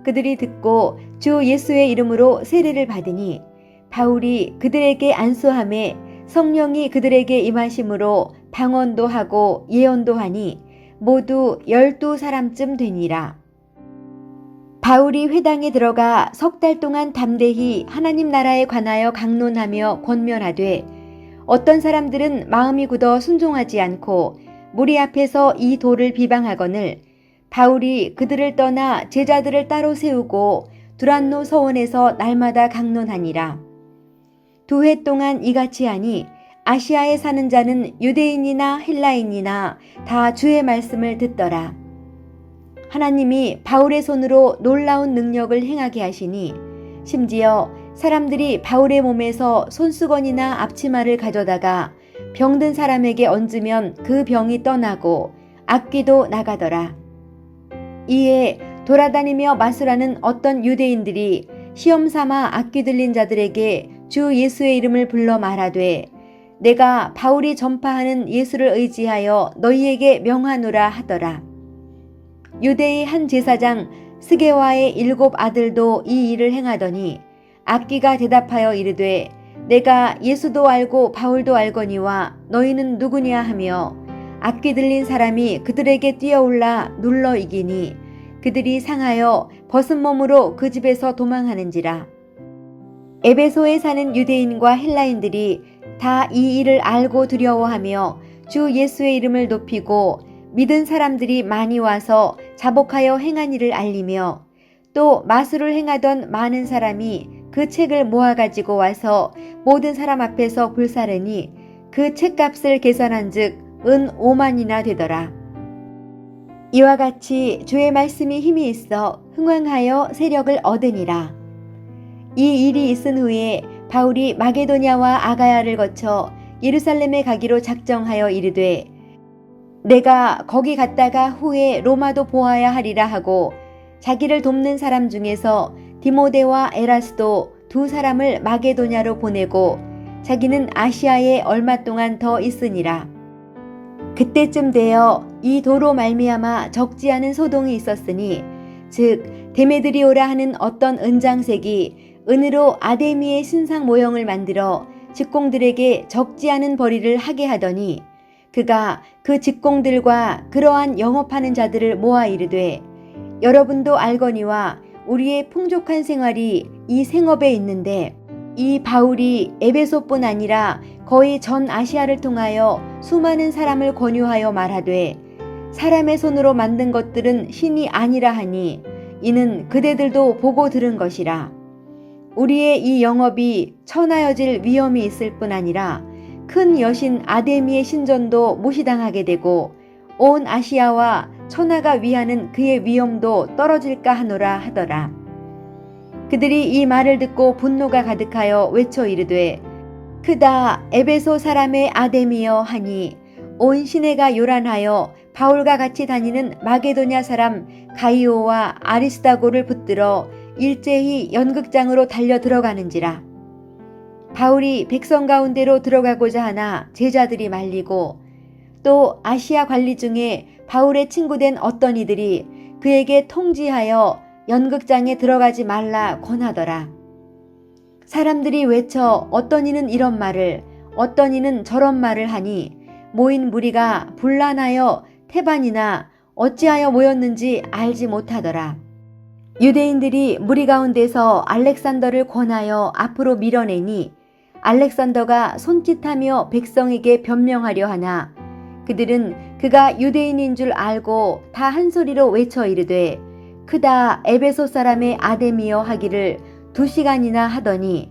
그들이 듣고 주 예수의 이름으로 세례를 받으니 바울이 그들에게 안수하매 성령이 그들에게 임하심으로 방언도 하고 예언도 하니 모두 12사람쯤 되니라. 바울이 회당에 들어가 석 달 동안 담대히 하나님 나라에 관하여 강론하며 권면하되 어떤 사람들은 마음이 굳어 순종하지 않고 무리 앞에서 이 도를 비방하거늘 바울이 그들을 떠나 제자들을 따로 세우고 두란노 서원에서 날마다 강론하니라. 2해 동안 이같이 하니 아시아에 사는 자는 유대인이나 헬라인이나 다 주의 말씀을 듣더라. 하나님이 바울의 손으로 놀라운 능력을 행하게 하시니 심지어 사람들이 바울의 몸에서 손수건이나 앞치마를 가져다가 병든 사람에게 얹으면 그 병이 떠나고 악귀도 나가더라. 이에 돌아다니며 마술하는 어떤 유대인들이 시험 삼아 악귀 들린 자들에게 주 예수의 이름을 불러 말하되 내가 바울이 전파하는 예수를 의지하여 너희에게 명하노라 하더라. 유대의 한 제사장 스게와의 7 아들도 이 일을 행하더니 악귀가 대답하여 이르되 내가 예수도 알고 바울도 알거니와 너희는 누구냐 하며 악귀 들린 사람이 그들에게 뛰어올라 눌러 이기니 그들이 상하여 벗은 몸으로 그 집에서 도망하는지라. 에베소에 사는 유대인과 헬라인들이 다 이 일을 알고 두려워하며 주 예수의 이름을 높이고 믿은 사람들이 많이 와서 자복하여 행한 일을 알리며 또 마술을 행하던 많은 사람이 그 책을 모아가지고 와서 모든 사람 앞에서 불사르니 그 책값을 계산한 즉 은 5만이나 되더라. 이와 같이 주의 말씀이 힘이 있어 흥왕하여 세력을 얻으니라. 이 일이 있은 후에 바울이 마게도냐와 아가야를 거쳐 예루살렘에 가기로 작정하여 이르되 내가 거기 갔다가 후에 로마도 보아야 하리라 하고 자기를 돕는 사람 중에서 디모데와 에라스도 2사람을 마게도냐로 보내고 자기는 아시아에 얼마 동안 더 있으니라. 그때쯤 되어 이 도로 말미암아 적지 않은 소동이 있었으니 즉 데메드리오라 하는 어떤 은장색이 은으로 아데미의 신상 모형을 만들어 직공들에게 적지 않은 벌이를 하게 하더니 그가 그 직공들과 그러한 영업하는 자들을 모아 이르되 여러분도 알거니와 우리의 풍족한 생활이 이 생업에 있는데 이 바울이 에베소뿐 아니라 거의 전 아시아를 통하여 수많은 사람을 권유하여 말하되 사람의 손으로 만든 것들은 신이 아니라 하니 이는 그대들도 보고 들은 것이라. 우리의 이 영업이 천하여질 위험이 있을 뿐 아니라 큰 여신 아데미의 신전도 무시당하게 되고 온 아시아와 천하가 위하는 그의 위엄도 떨어질까 하노라 하더라. 그들이 이 말을 듣고 분노가 가득하여 외쳐 이르되 크다 에베소 사람의 아데미여 하니 온 시내가 요란하여 바울과 같이 다니는 마게도냐 사람 가이오와 아리스다고를 붙들어 일제히 연극장으로 달려 들어가는지라. 바울이 백성 가운데로 들어가고자 하나 제자들이 말리고 또 아시아 관리 중에 바울의 친구된 어떤 이들이 그에게 통지하여 연극장에 들어가지 말라 권하더라. 사람들이 외쳐 어떤 이는 이런 말을 어떤 이는 저런 말을 하니 모인 무리가 분란하여 태반이나 어찌하여 모였는지 알지 못하더라. 유대인들이 무리 가운데서 알렉산더를 권하여 앞으로 밀어내니 알렉산더가 손짓하며 백성에게 변명하려 하나 그들은 그가 유대인인 줄 알고 다 한 소리로 외쳐 이르되 크다 에베소 사람의 아데미여 하기를 2시간이나 하더니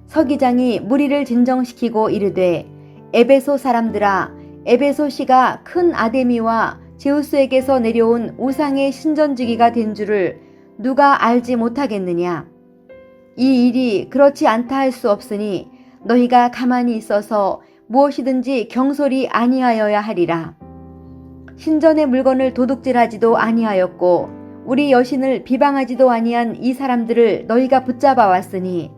서기장이 무리를 진정시키고 이르되 에베소 사람들아 에베소시가 큰 아데미와 제우스에게서 내려온 우상의 신전지기가 된 줄을 누가 알지 못하겠느냐. 이 일이 그렇지 않다 할 수 없으니 너희가 가만히 있어서 무엇이든지 경솔이 아니하여야 하리라. 신전의 물건을 도둑질하지도 아니하였고 우리 여신을 비방하지도 아니한 이 사람들을 너희가 붙잡아 왔으니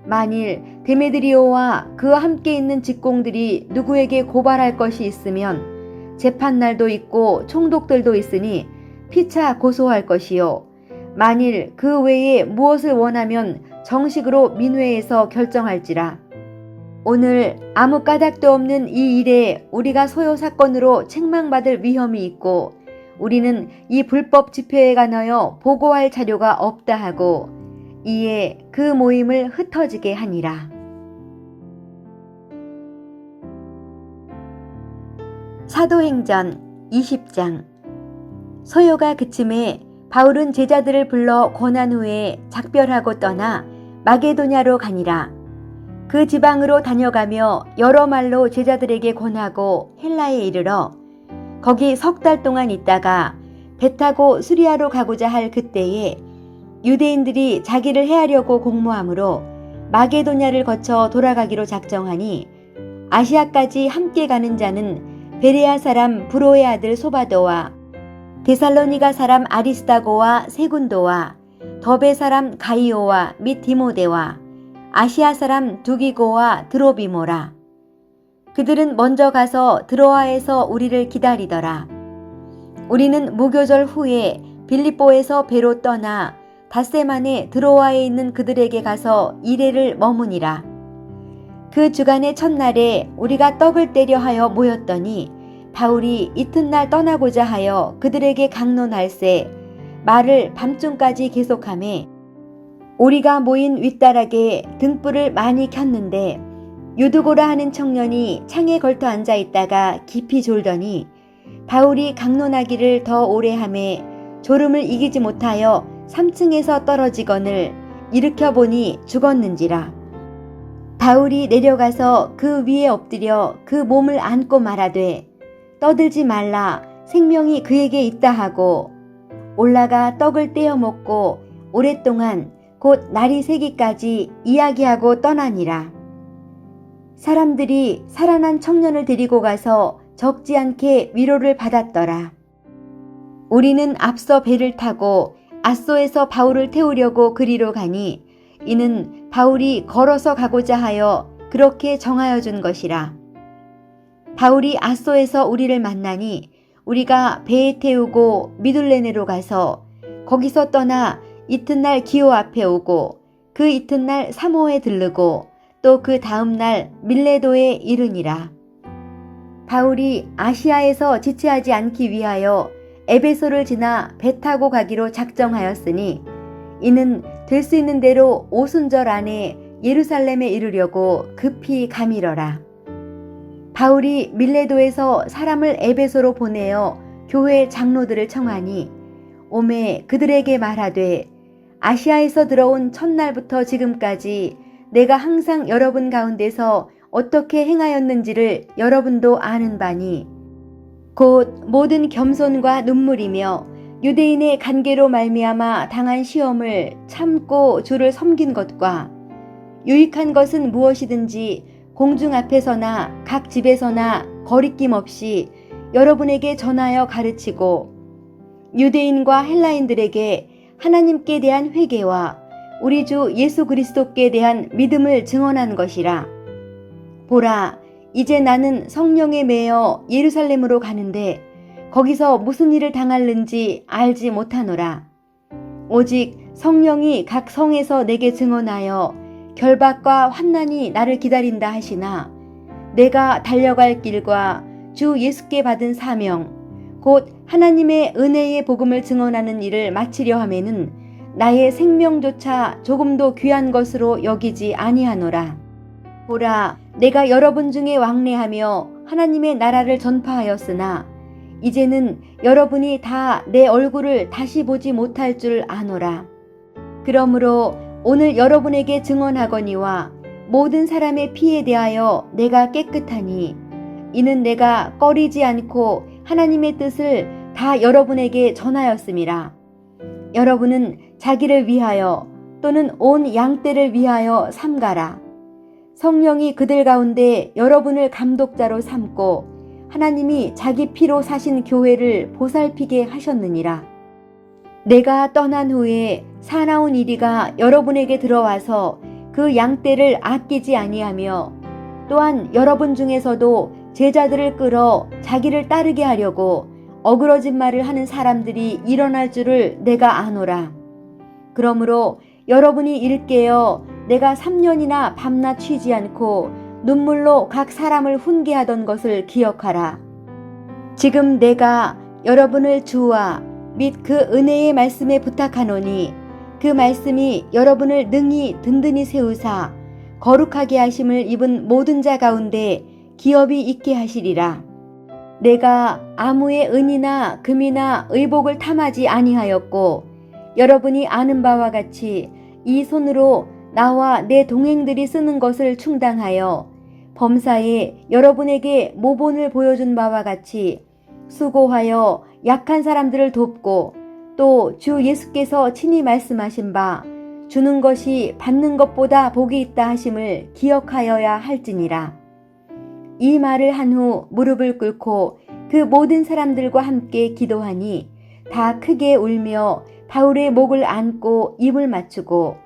만일 데메드리오와 그와 함께 있는 직공들이 누구에게 고발할 것이 있으면 재판날도 있고 총독들도 있으니 피차 고소할 것이요 만일 그 외에 무엇을 원하면 정식으로 민회에서 결정할지라. 오늘 아무 까닭도 없는 이 일에 우리가 소요 사건으로 책망받을 위험이 있고 우리는 이 불법 집회에 관하여 보고할 자료가 없다 하고 이에 그 모임을 흩어지게 하니라. 사도행전 20장. 소요가 그침에 바울은 제자들을 불러 권한 후에 작별하고 떠나 마게도냐로 가니라. 그 지방으로 다녀가며 여러 말로 제자들에게 권하고 헬라에 이르러 거기 3달 동안 있다가 배 타고 수리아로 가고자 할 그때에 유대인들이 자기를 해하려고 공모하므로 마게도냐를 거쳐 돌아가기로 작정하니 아시아까지 함께 가는 자는 베레아 사람 브로의 아들 소바도와 데살로니가 사람 아리스다고와 세군도와 더베 사람 가이오와 및 디모데와 아시아 사람 두기고와 드로비모라. 그들은 먼저 가서 드로아에서 우리를 기다리더라. 우리는 무교절 후에 빌립보에서 배로 떠나 닷새만에 드로아에 있는 그들에게 가서 이레를 머무니라. 그 주간의 첫날에 우리가 떡을 떼려 하여 모였더니 바울이 이튿날 떠나고자 하여 그들에게 강론할세 말을 밤중까지 계속하매 우리가 모인 윗다락에 등불을 많이 켰는데 유두고라 하는 청년이 창에 걸터 앉아 있다가 깊이 졸더니 바울이 강론하기를 더 오래 하매 졸음을 이기지 못하여 3층에서 떨어지거늘 일으켜 보니 죽었는지라. 바울이 내려가서 그 위에 엎드려 그 몸을 안고 말하되 떠들지 말라 생명이 그에게 있다 하고 올라가 떡을 떼어 먹고 오랫동안 곧 날이 새기까지 이야기하고 떠나니라. 사람들이 살아난 청년을 데리고 가서 적지 않게 위로를 받았더라. 우리는 앞서 배를 타고 아소에서 바울을 태우려고 그리로 가니 이는 바울이 걸어서 가고자 하여 그렇게 정하여 준 것이라. 바울이 아소에서 우리를 만나니 우리가 배에 태우고 미둘레네로 가서 거기서 떠나 이튿날 기오 앞에 오고 그 이튿날 사모에 들르고 또 그 다음날 밀레도에 이르니라. 바울이 아시아에서 지체하지 않기 위하여 에베소를 지나 배 타고 가기로 작정하였으니 이는 될 수 있는 대로 오순절 안에 예루살렘에 이르려고 급히 가미러라. 바울이 밀레도에서 사람을 에베소로 보내어 교회 장로들을 청하니 오매 그들에게 말하되 아시아에서 들어온 첫날부터 지금까지 내가 항상 여러분 가운데서 어떻게 행하였는지를 여러분도 아는 바니 곧 모든 겸손과 눈물이며 유대인의 간계로 말미암아 당한 시험을 참고 주를 섬긴 것과 유익한 것은 무엇이든지 공중 앞에서나 각 집에서나 거리낌 없이 여러분에게 전하여 가르치고 유대인과 헬라인들에게 하나님께 대한 회개와 우리 주 예수 그리스도께 대한 믿음을 증언한 것이라. 보라, 이제 나는 성령에 매여 예루살렘으로 가는데 거기서 무슨 일을 당할는지 알지 못하노라. 오직 성령이 각 성에서 내게 증언하여 결박과 환난이 나를 기다린다 하시나 내가 달려갈 길과 주 예수께 받은 사명 곧 하나님의 은혜의 복음을 증언하는 일을 마치려 하면은 나의 생명조차 조금도 귀한 것으로 여기지 아니하노라. 보라, 내가 여러분 중에 왕래하며 하나님의 나라를 전파하였으나 이제는 여러분이 다 내 얼굴을 다시 보지 못할 줄 아노라. 그러므로 오늘 여러분에게 증언하거니와 모든 사람의 피에 대하여 내가 깨끗하니 이는 내가 꺼리지 않고 하나님의 뜻을 다 여러분에게 전하였음이라. 여러분은 자기를 위하여 또는 온 양떼를 위하여 삼가라. 성령이 그들 가운데 여러분을 감독자로 삼고 하나님이 자기 피로 사신 교회를 보살피게 하셨느니라. 내가 떠난 후에 사나운 이리가 여러분에게 들어와서 그 양떼를 아끼지 아니하며 또한 여러분 중에서도 제자들을 끌어 자기를 따르게 하려고 어그러진 말을 하는 사람들이 일어날 줄을 내가 아노라. 그러므로 여러분이 일깨어 내가 3년이나 밤낮 쉬지 않고 눈물로 각 사람을 훈계하던 것을 기억하라. 지금 내가 여러분을 주와 및 그 은혜의 말씀에 부탁하노니 그 말씀이 여러분을 능히 든든히 세우사 거룩하게 하심을 입은 모든 자 가운데 기업이 있게 하시리라. 내가 아무의 은이나 금이나 의복을 탐하지 아니하였고 여러분이 아는 바와 같이 이 손으로 나와 내 동행들이 쓰는 것을 충당하여 범사에 여러분에게 모본을 보여준 바와 같이 수고하여 약한 사람들을 돕고 또 주 예수께서 친히 말씀하신 바 주는 것이 받는 것보다 복이 있다 하심을 기억하여야 할지니라. 이 말을 한 후 무릎을 꿇고 그 모든 사람들과 함께 기도하니 다 크게 울며 바울의 목을 안고 입을 맞추고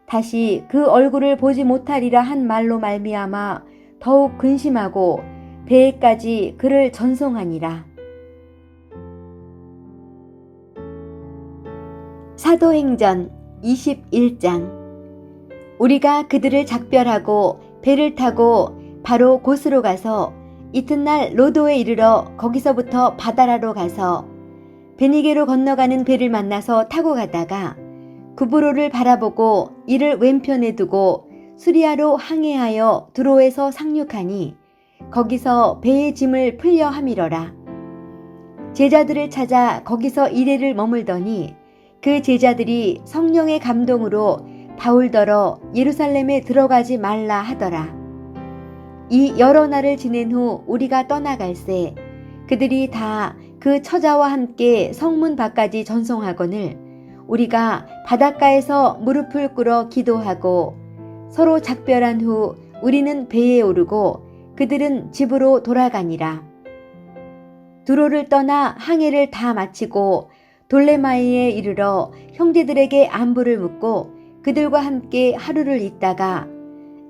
다시 그 얼굴을 보지 못하리라 한 말로 말미암아 더욱 근심하고 배에까지 그를 전송하니라. 사도행전 21장. 우리가 그들을 작별하고 배를 타고 바로 곳으로 가서 이튿날 로도에 이르러 거기서부터 바다라로 가서 베니게로 건너가는 배를 만나서 타고 가다가 구브로를 바라보고 이를 왼편에 두고 수리아로 항해하여 두로에서 상륙하니 거기서 배의 짐을 풀려 함이러라. 제자들을 찾아 거기서 이레를 머물더니 그 제자들이 성령의 감동으로 바울더러 예루살렘에 들어가지 말라 하더라. 이 여러 날을 지낸 후 우리가 떠나갈새 그들이 다 그 처자와 함께 성문 밖까지 전송하거늘 우리가 바닷가에서 무릎을 꿇어 기도하고 서로 작별한 후 우리는 배에 오르고 그들은 집으로 돌아가니라. 두로를 떠나 항해를 다 마치고 돌레마이에 이르러 형제들에게 안부를 묻고 그들과 함께 하루를 있다가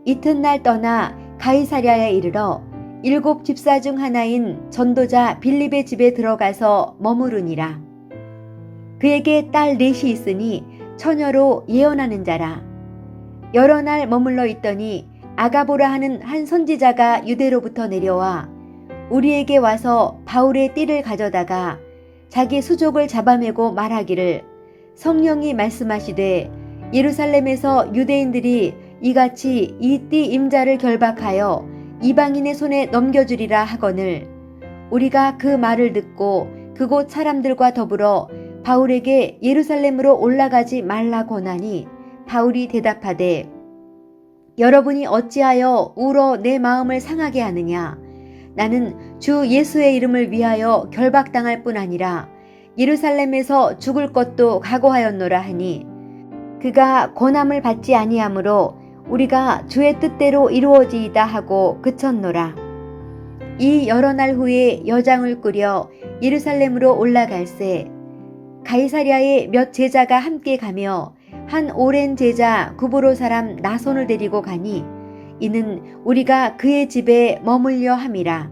이튿날 떠나 가이사랴에 이르러 7 집사 중 하나인 전도자 빌립의 집에 들어가서 머무르니라. 그에게 딸 넷이 있으니 처녀로 예언하는 자라. 여러 날 머물러 있더니 아가보라 하는 한 선지자가 유대로부터 내려와 우리에게 와서 바울의 띠를 가져다가 자기 수족을 잡아매고 말하기를 성령이 말씀하시되 예루살렘에서 유대인들이 이같이 이 띠 임자를 결박하여 이방인의 손에 넘겨주리라 하거늘 우리가 그 말을 듣고 그곳 사람들과 더불어 바울에게 예루살렘으로 올라가지 말라 권하니 바울이 대답하되 여러분이 어찌하여 울어 내 마음을 상하게 하느냐. 나는 주 예수의 이름을 위하여 결박당할 뿐 아니라 예루살렘에서 죽을 것도 각오하였노라 하니 그가 권함을 받지 아니하므로 우리가 주의 뜻대로 이루어지이다 하고 그쳤노라. 이 여러 날 후에 여장을 꾸려 예루살렘으로 올라갈새 가이사랴에 몇 제자가 함께 가며 한 오랜 제자 구브로 사람 나손을 데리고 가니 이는 우리가 그의 집에 머물려 함이라.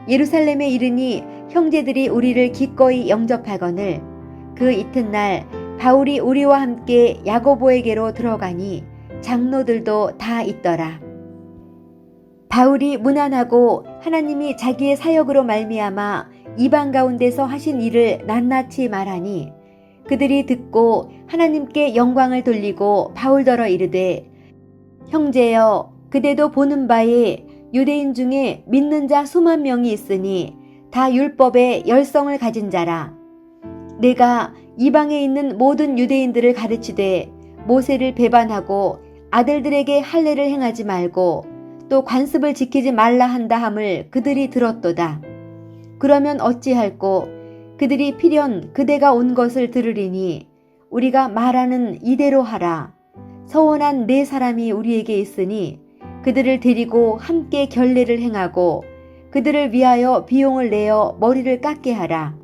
예루살렘에 이르니 형제들이 우리를 기꺼이 영접하거늘 그 이튿날 바울이 우리와 함께 야고보에게로 들어가니 장로들도 다 있더라. 바울이 문안하고 하나님이 자기의 사역으로 말미암아 이방 가운데서 하신 일을 낱낱이 말하니 그들이 듣고 하나님께 영광을 돌리고 바울더러 이르되 형제여 그대도 보는 바에 유대인 중에 믿는 자 수만 명이 있으니 다 율법의 열성을 가진 자라. 내가 이방에 있는 모든 유대인들을 가르치되 모세를 배반하고 아들들에게 할례를 행하지 말고 또 관습을 지키지 말라 한다 함을 그들이 들었도다. 그러면 어찌할꼬 그들이 필연 그대가 온 것을 들으리니 우리가 말하는 이대로 하라. 서원한 네 사람이 우리에게 있으니 그들을 데리고 함께 결례를 행하고 그들을 위하여 비용을 내어 머리를 깎게 하라.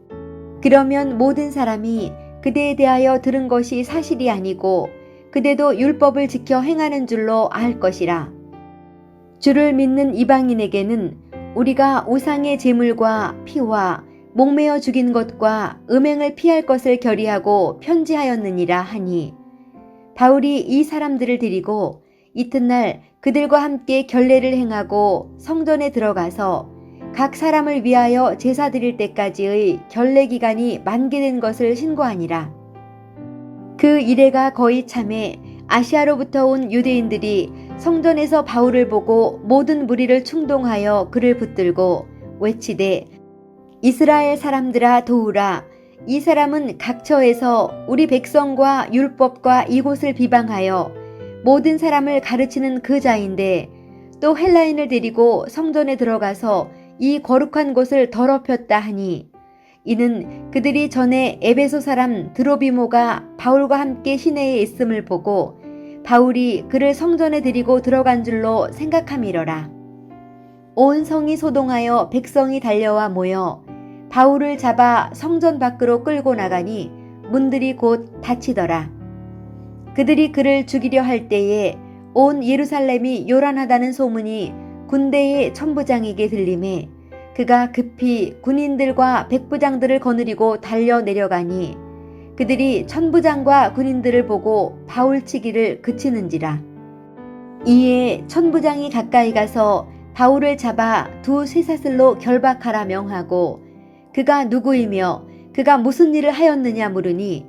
그러면 모든 사람이 그대에 대하여 들은 것이 사실이 아니고 그대도 율법을 지켜 행하는 줄로 알 것이라. 주를 믿는 이방인에게는 우리가 우상의 제물과 피와 목매어 죽인 것과 음행을 피할 것을 결의하고 편지하였느니라 하니 바울이 이 사람들을 데리고 이튿날 그들과 함께 결례를 행하고 성전에 들어가서 각 사람을 위하여 제사 드릴 때까지의 결례 기간이 만개된 것을 신고하니라. 그 이래가 거의 참에 아시아로부터 온 유대인들이 성전에서 바울을 보고 모든 무리를 충동하여 그를 붙들고 외치되 이스라엘 사람들아 도우라. 이 사람은 각처에서 우리 백성과 율법과 이곳을 비방하여 모든 사람을 가르치는 그 자인데 또 헬라인을 데리고 성전에 들어가서 이 거룩한 곳을 더럽혔다 하니 이는 그들이 전에 에베소 사람 드로비모가 바울과 함께 시내에 있음을 보고 바울이 그를 성전에 데리고 들어간 줄로 생각함이러라. 온 성이 소동하여 백성이 달려와 모여 바울을 잡아 성전 밖으로 끌고 나가니 문들이 곧 닫히더라. 그들이 그를 죽이려 할 때에 온 예루살렘이 요란하다는 소문이 군대의 천부장에게 들림에 그가 급히 군인들과 백부장들을 거느리고 달려 내려가니 그들이 천부장과 군인들을 보고 바울 치기를 그치는지라. 이에 천부장이 가까이 가서 바울을 잡아 두 쇠사슬로 결박하라 명하고 그가 누구이며 그가 무슨 일을 하였느냐 물으니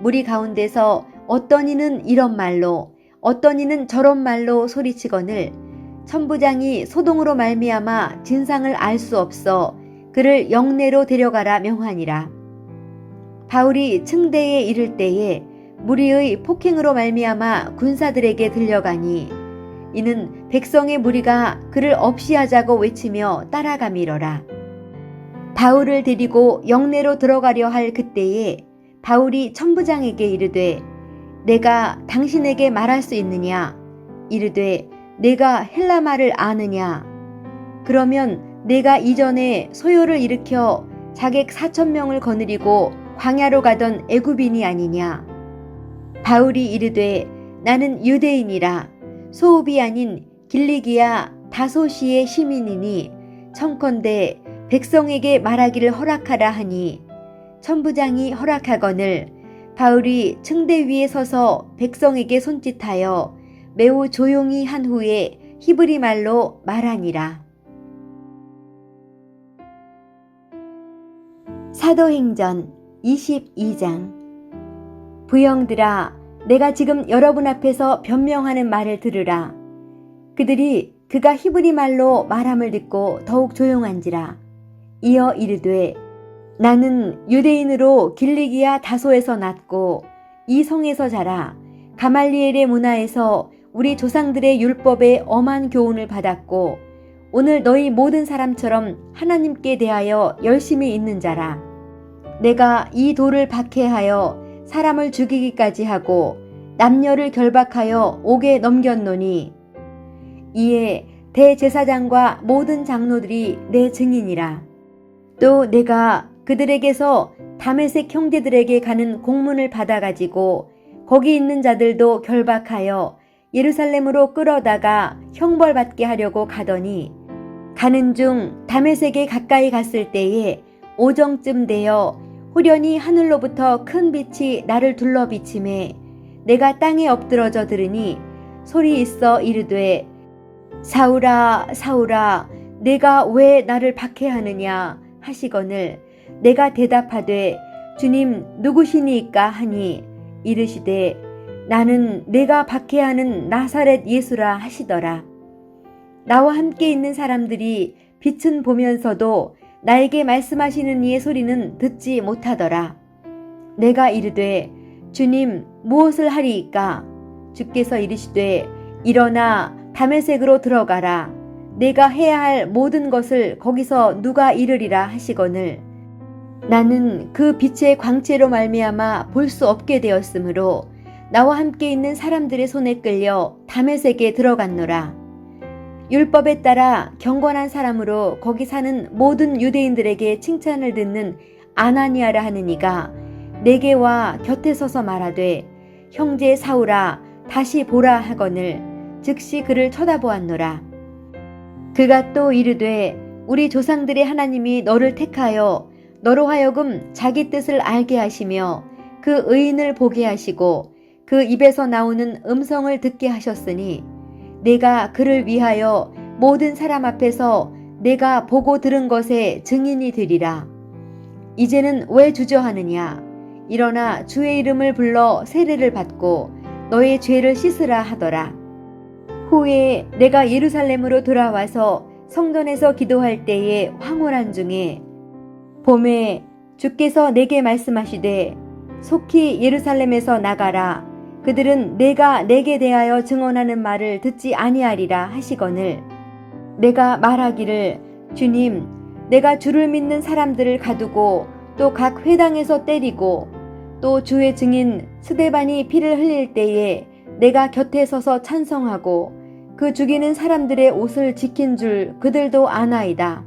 무리 가운데서 어떤 이는 이런 말로 어떤 이는 저런 말로 소리치거늘 천부장이 소동으로 말미암아 진상을 알 수 없어 그를 영내로 데려가라 명하니라. 바울이 층대에 이를 때에 무리의 폭행으로 말미암아 군사들에게 들려가니 이는 백성의 무리가 그를 없이하자고 외치며 따라가미러라. 바울을 데리고 영내로 들어가려 할 그때에 바울이 천부장에게 이르되 내가 당신에게 말할 수 있느냐? 이르되 내가 헬라 말을 아느냐? 그러면 내가 이전에 소요를 일으켜 자객 4,000명을 거느리고 광야로 가던 애굽인이 아니냐? 바울이 이르되 나는 유대인이라 소읍이 아닌 길리기아 다소시의 시민이니 청컨대 백성에게 말하기를 허락하라 하니 천부장이 허락하거늘 바울이 층대 위에 서서 백성에게 손짓하여 매우 조용히 한 후에 히브리 말로 말하니라. 사도행전 22장. 부형들아, 내가 지금 여러분 앞에서 변명하는 말을 들으라. 그들이 그가 히브리 말로 말함을 듣고 더욱 조용한지라. 이어 이르되 나는 유대인으로 길리기아 다소에서 났고 이 성에서 자라 가말리엘의 문화에서 우리 조상들의 율법에 엄한 교훈을 받았고 오늘 너희 모든 사람처럼 하나님께 대하여 열심히 있는 자라. 내가 이 돌을 박해하여 사람을 죽이기까지 하고 남녀를 결박하여 옥에 넘겼노니 이에 대제사장과 모든 장로들이 내 증인이라. 또 내가 그들에게서 다메섹 형제들에게 가는 공문을 받아가지고 거기 있는 자들도 결박하여 예루살렘으로 끌어다가 형벌받게 하려고 가더니 가는 중 다메섹에 가까이 갔을 때에 오정쯤 되어 후련히 하늘로부터 큰 빛이 나를 둘러 비침에 내가 땅에 엎드러져 들으니 소리 있어 이르되 사울아 사울아 내가 왜 나를 박해하느냐 하시거늘 내가 대답하되 주님 누구시니까 하니 이르시되 나는 내가 박해하는 나사렛 예수라 하시더라. 나와 함께 있는 사람들이 빛은 보면서도 나에게 말씀하시는 이의 소리는 듣지 못하더라. 내가 이르되 주님 무엇을 하리이까? 주께서 이르시되 일어나 다메섹으로 들어가라. 내가 해야 할 모든 것을 거기서 누가 이르리라 하시거늘 나는 그 빛의 광채로 말미암아 볼 수 없게 되었으므로 나와 함께 있는 사람들의 손에 끌려 다메섹에 들어갔노라. 율법에 따라 경건한 사람으로 거기 사는 모든 유대인들에게 칭찬을 듣는 아나니아라 하는 이가 내게 와 곁에 서서 말하되 형제 사울아 다시 보라 하거늘 즉시 그를 쳐다보았노라. 그가 또 이르되 우리 조상들의 하나님이 너를 택하여 너로 하여금 자기 뜻을 알게 하시며 그 의인을 보게 하시고 그 입에서 나오는 음성을 듣게 하셨으니 내가 그를 위하여 모든 사람 앞에서 내가 보고 들은 것에 증인이 되리라. 이제는 왜 주저하느냐? 일어나 주의 이름을 불러 세례를 받고 너의 죄를 씻으라 하더라. 후에 내가 예루살렘으로 돌아와서 성전에서 기도할 때에 황홀한 중에 봄에 주께서 내게 말씀하시되 속히 예루살렘에서 나가라. 그들은 내가 내게 대하여 증언하는 말을 듣지 아니하리라 하시거늘 내가 말하기를 주님, 내가 주를 믿는 사람들을 가두고 또 각 회당에서 때리고 또 주의 증인 스데반이 피를 흘릴 때에 내가 곁에 서서 찬성하고 그 죽이는 사람들의 옷을 지킨 줄 그들도 아나이다.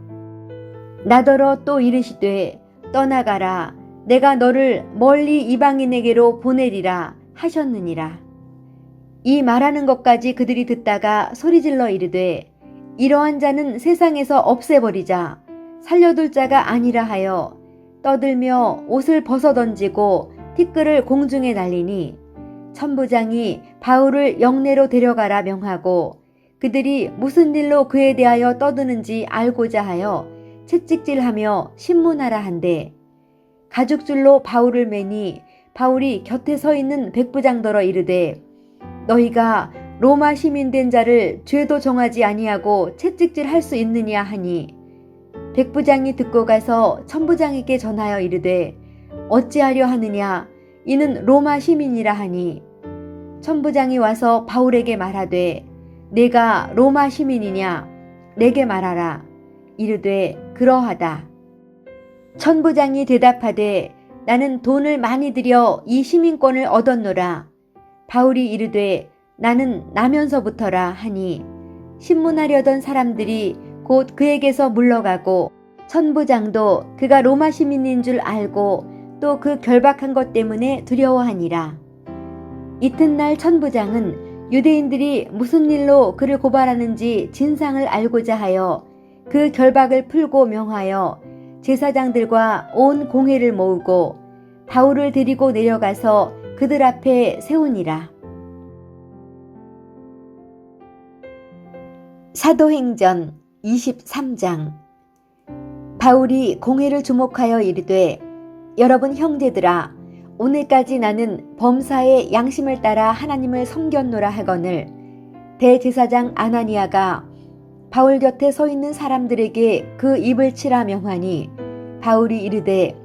나더러 또 이르시되 떠나가라. 내가 너를 멀리 이방인에게로 보내리라 하셨느니라. 이 말하는 것까지 그들이 듣다가 소리질러 이르되 이러한 자는 세상에서 없애버리자. 살려둘 자가 아니라 하여 떠들며 옷을 벗어던지고 티끌을 공중에 날리니 천부장이 바울을 영내로 데려가라 명하고 그들이 무슨 일로 그에 대하여 떠드는지 알고자 하여 채찍질하며 신문하라 한데 가죽줄로 바울을 매니 바울이 곁에 서 있는 백부장더러 이르되 너희가 로마 시민 된 자를 죄도 정하지 아니하고 채찍질할 수 있느냐 하니 백부장이 듣고 가서 천부장에게 전하여 이르되 어찌하려 하느냐 이는 로마 시민이라 하니 천부장이 와서 바울에게 말하되 내가 로마 시민이냐 내게 말하라. 이르되 그러하다. 천부장이 대답하되 나는 돈을 많이 들여 이 시민권을 얻었노라. 바울이 이르되 나는 나면서부터라 하니 신문하려던 사람들이 곧 그에게서 물러가고 천부장도 그가 로마 시민인 줄 알고 또 그 결박한 것 때문에 두려워하니라. 이튿날 천부장은 유대인들이 무슨 일로 그를 고발하는지 진상을 알고자 하여 그 결박을 풀고 명하여 제사장들과 온 공회를 모으고 바울을 데리고 내려가서 그들 앞에 세우니라. 사도행전 23장. 바울이 공회를 주목하여 이르되 여러분 형제들아 오늘까지 나는 범사의 양심을 따라 하나님을 섬겼노라 하거늘 대제사장 아나니아가 바울 곁에 서 있는 사람들에게 그 입을 치라 명하니 바울이 이르되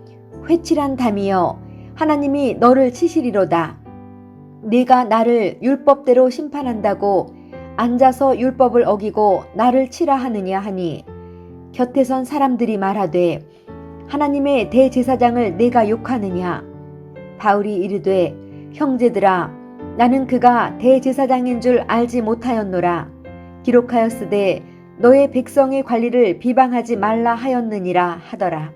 회칠한 담이여 하나님이 너를 치시리로다. 네가 나를 율법대로 심판한다고 앉아서 율법을 어기고 나를 치라 하느냐 하니 곁에 선 사람들이 말하되 하나님의 대제사장을 내가 욕하느냐. 바울이 이르되 형제들아 나는 그가 대제사장인 줄 알지 못하였노라. 기록하였으되 너의 백성의 관리를 비방하지 말라 하였느니라 하더라.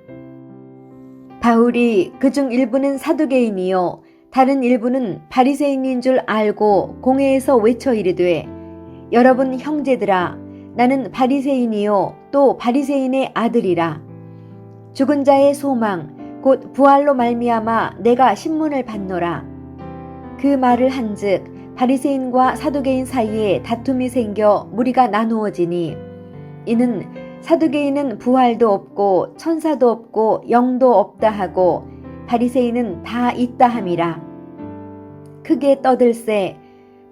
바울이 그중 일부는 사두개인이요 다른 일부는 바리새인인 줄 알고 공회에서 외쳐 이르되 여러분 형제들아 나는 바리새인이요 또 바리새인의 아들이라. 죽은 자의 소망 곧 부활로 말미암아 내가 신문을 받노라. 그 말을 한즉 바리새인과 사두개인 사이에 다툼이 생겨 무리가 나누어지니 이는 사두개인은 부활도 없고 천사도 없고 영도 없다 하고 바리새인은 다 있다 함이라. 크게 떠들세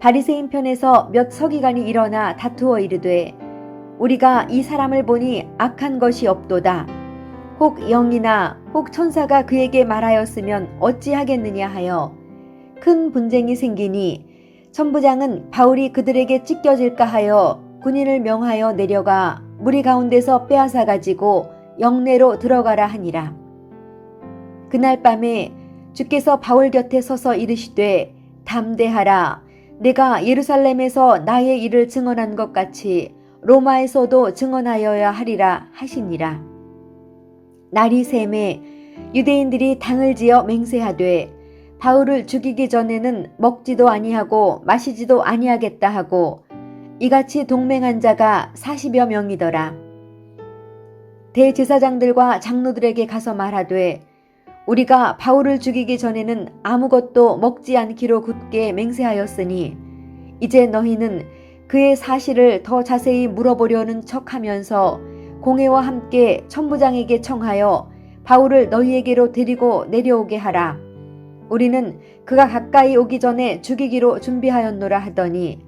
바리새인 편에서 몇 서기관이 일어나 다투어 이르되 우리가 이 사람을 보니 악한 것이 없도다. 혹 영이나 혹 천사가 그에게 말하였으면 어찌하겠느냐 하여 큰 분쟁이 생기니 천부장은 바울이 그들에게 찢겨질까 하여 군인을 명하여 내려가 무리 가운데서 빼앗아 가지고 영내로 들어가라 하니라. 그날 밤에 주께서 바울 곁에 서서 이르시되 담대하라. 내가 예루살렘에서 나의 일을 증언한 것 같이 로마에서도 증언하여야 하리라 하시니라. 날이 새매 유대인들이 당을 지어 맹세하되 바울을 죽이기 전에는 먹지도 아니하고 마시지도 아니하겠다 하고 이같이 동맹한 자가 40여 명이더라. 대제사장들과 장로들에게 가서 말하되 우리가 바울을 죽이기 전에는 아무것도 먹지 않기로 굳게 맹세하였으니 이제 너희는 그의 사실을 더 자세히 물어보려는 척하면서 공회와 함께 천부장에게 청하여 바울을 너희에게로 데리고 내려오게 하라. 우리는 그가 가까이 오기 전에 죽이기로 준비하였노라 하더니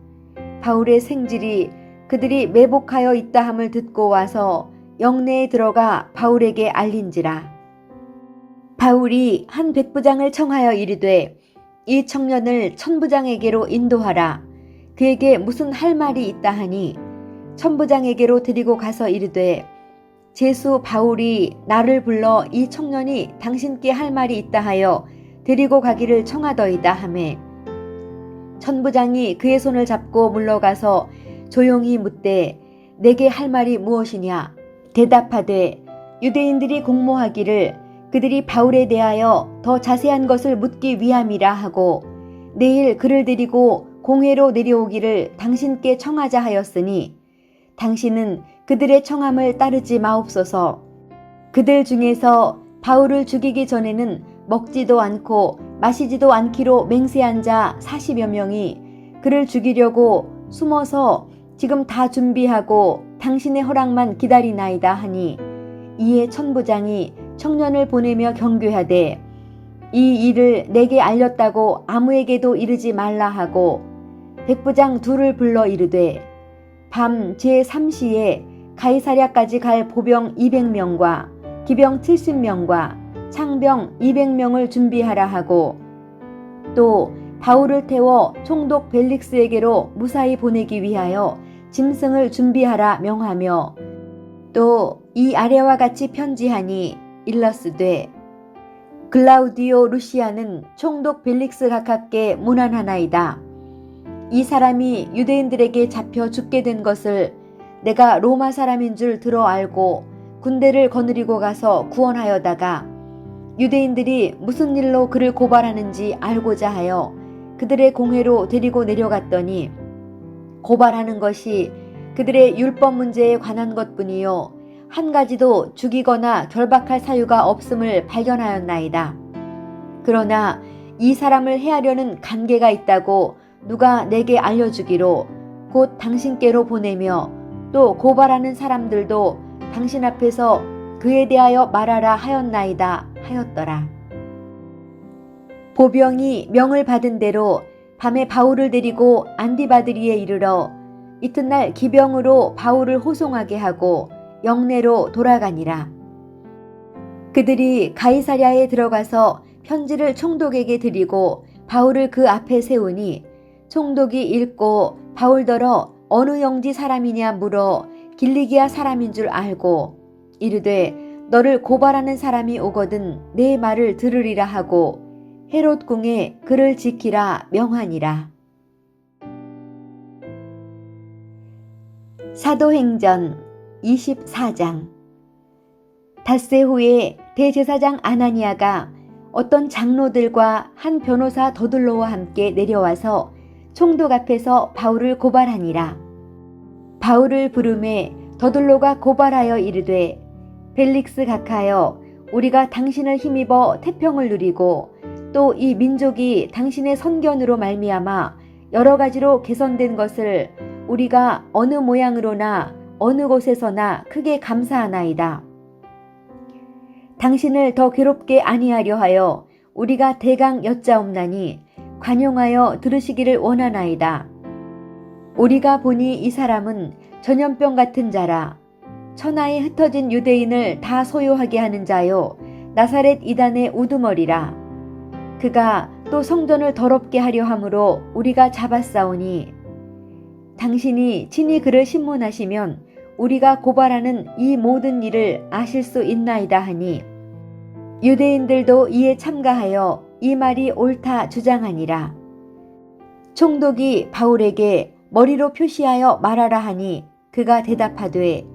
바울의 생질이 그들이 매복하여 있다함을 듣고 와서 영내에 들어가 바울에게 알린지라. 바울이 한 백부장을 청하여 이르되 이 청년을 천부장에게로 인도하라. 그에게 무슨 할 말이 있다 하니 천부장에게로 데리고 가서 이르되 제수 바울이 나를 불러 이 청년이 당신께 할 말이 있다 하여 데리고 가기를 청하더이다 하매 천부장이 그의 손을 잡고 물러가서 조용히 묻되 내게 할 말이 무엇이냐. 대답하되 유대인들이 공모하기를 그들이 바울에 대하여 더 자세한 것을 묻기 위함이라 하고 내일 그를 데리고 공회로 내려오기를 당신께 청하자 하였으니 당신은 그들의 청함을 따르지 마옵소서. 그들 중에서 바울을 죽이기 전에는 먹지도 않고 마시지도 않기로 맹세한 자 40여 명이 그를 죽이려고 숨어서 지금 다 준비하고 당신의 허락만 기다리나이다 하니 이에 천부장이 청년을 보내며 경고하되 이 일을 내게 알렸다고 아무에게도 이르지 말라 하고 백부장 둘을 불러 이르되 밤 제3시에 가이사랴까지 갈 보병 200명과 기병 70명과 창병 200명을 준비하라 하고 또 바울을 태워 총독 벨릭스에게로 무사히 보내기 위하여 짐승을 준비하라 명하며 또 이 아래와 같이 편지하니 일러스되 글라우디오 루시아는 총독 벨릭스 각하께 문안하나이다. 이 사람이 유대인들에게 잡혀 죽게 된 것을 내가 로마 사람인 줄 들어 알고 군대를 거느리고 가서 구원하여다가 유대인들이 무슨 일로 그를 고발하는지 알고자 하여 그들의 공회로 데리고 내려갔더니 고발하는 것이 그들의 율법 문제에 관한 것뿐이요 한 가지도 죽이거나 결박할 사유가 없음을 발견하였나이다. 그러나 이 사람을 해하려는 관계가 있다고 누가 내게 알려주기로 곧 당신께로 보내며 또 고발하는 사람들도 당신 앞에서 그에 대하여 말하라 하였나이다 하였더라. 보병이 명을 받은 대로 밤에 바울을 데리고 안디바드리에 이르러 이튿날 기병으로 바울을 호송하게 하고 영내로 돌아가니라. 그들이 가이사랴에 들어가서 편지를 총독에게 드리고 바울을 그 앞에 세우니 총독이 읽고 바울더러 어느 영지 사람이냐 물어 길리기아 사람인 줄 알고 이르되 너를 고발하는 사람이 오거든 내 말을 들으리라 하고 헤롯 궁에 그를 지키라 명하니라. 사도행전 24장. 닷새 후에 대제사장 아나니아가 어떤 장로들과 한 변호사 더둘로와 함께 내려와서 총독 앞에서 바울을 고발하니라. 바울을 부르매 더둘로가 고발하여 이르되 벨릭스 각하여 우리가 당신을 힘입어 태평을 누리고 또 이 민족이 당신의 선견으로 말미암아 여러 가지로 개선된 것을 우리가 어느 모양으로나 어느 곳에서나 크게 감사하나이다. 당신을 더 괴롭게 아니하려 하여 우리가 대강 여짜옵나니 관용하여 들으시기를 원하나이다. 우리가 보니 이 사람은 전염병 같은 자라. 천하에 흩어진 유대인을 다 소요하게 하는 자요 나사렛 이단의 우두머리라. 그가 또 성전을 더럽게 하려 함으로 우리가 잡았사오니 당신이 친히 그를 신문하시면 우리가 고발하는 이 모든 일을 아실 수 있나이다 하니 유대인들도 이에 참가하여 이 말이 옳다 주장하니라. 총독이 바울에게 머리로 표시하여 말하라 하니 그가 대답하되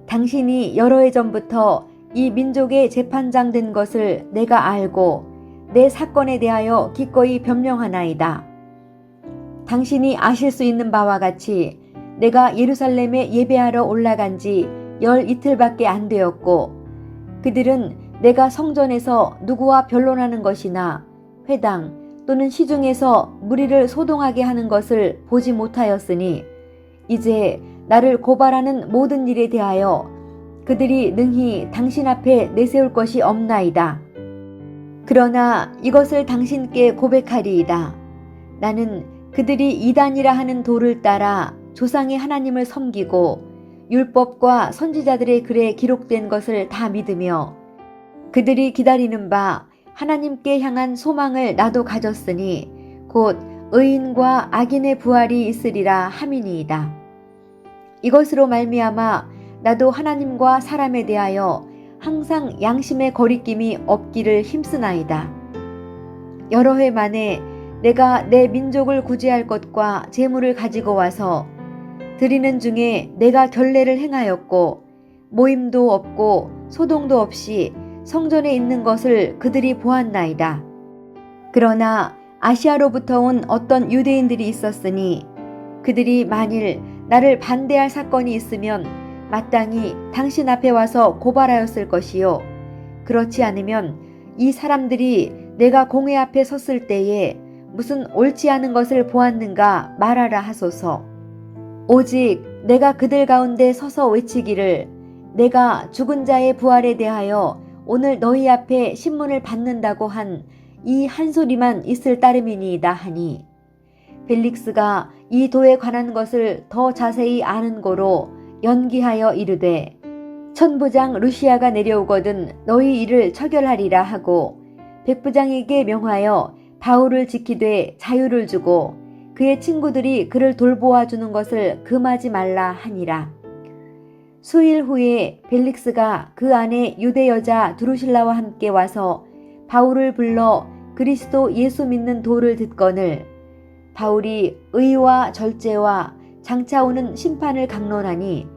당신이 여러 해 전부터 이 민족의 재판장 된 것을 내가 알고 내 사건에 대하여 기꺼이 변명하나이다. 당신이 아실 수 있는 바와 같이 내가 예루살렘에 예배하러 올라간 지 열 이틀밖에 안 되었고 그들은 내가 성전에서 누구와 변론하는 것이나 회당 또는 시중에서 무리를 소동하게 하는 것을 보지 못하였으니 이제 나를 고발하는 모든 일에 대하여 그들이 능히 당신 앞에 내세울 것이 없나이다. 그러나 이것을 당신께 고백하리이다. 나는 그들이 이단이라 하는 도를 따라 조상의 하나님을 섬기고 율법과 선지자들의 글에 기록된 것을 다 믿으며 그들이 기다리는 바 하나님께 향한 소망을 나도 가졌으니 곧 의인과 악인의 부활이 있으리라 함이니이다. 이것으로 말미암아 나도 하나님과 사람에 대하여 항상 양심의 거리낌이 없기를 힘쓰나이다. 여러 해 만에 내가 내 민족을 구제할 것과 재물을 가지고 와서 드리는 중에 내가 결례를 행하였고 모임도 없고 소동도 없이 성전에 있는 것을 그들이 보았나이다. 그러나 아시아로부터 온 어떤 유대인들이 있었으니 그들이 만일 나를 반대할 사건이 있으면 마땅히 당신 앞에 와서 고발하였을 것이요. 그렇지 않으면 이 사람들이 내가 공회 앞에 섰을 때에 무슨 옳지 않은 것을 보았는가 말하라 하소서. 오직 내가 그들 가운데 서서 외치기를 내가 죽은 자의 부활에 대하여 오늘 너희 앞에 신문을 받는다고 한 이 한 소리만 있을 따름이니이다 하니 벨릭스가 이 도에 관한 것을 더 자세히 아는 고로 연기하여 이르되 천부장 루시아가 내려오거든 너희 일을 처결하리라 하고 백부장에게 명하여 바울을 지키되 자유를 주고 그의 친구들이 그를 돌보아 주는 것을 금하지 말라 하니라. 수일 후에 벨릭스가 그 안에 유대 여자 두루실라와 함께 와서 바울을 불러 그리스도 예수 믿는 도를 듣거늘 바울이 의와 절제와 장차 오는 심판을 강론하니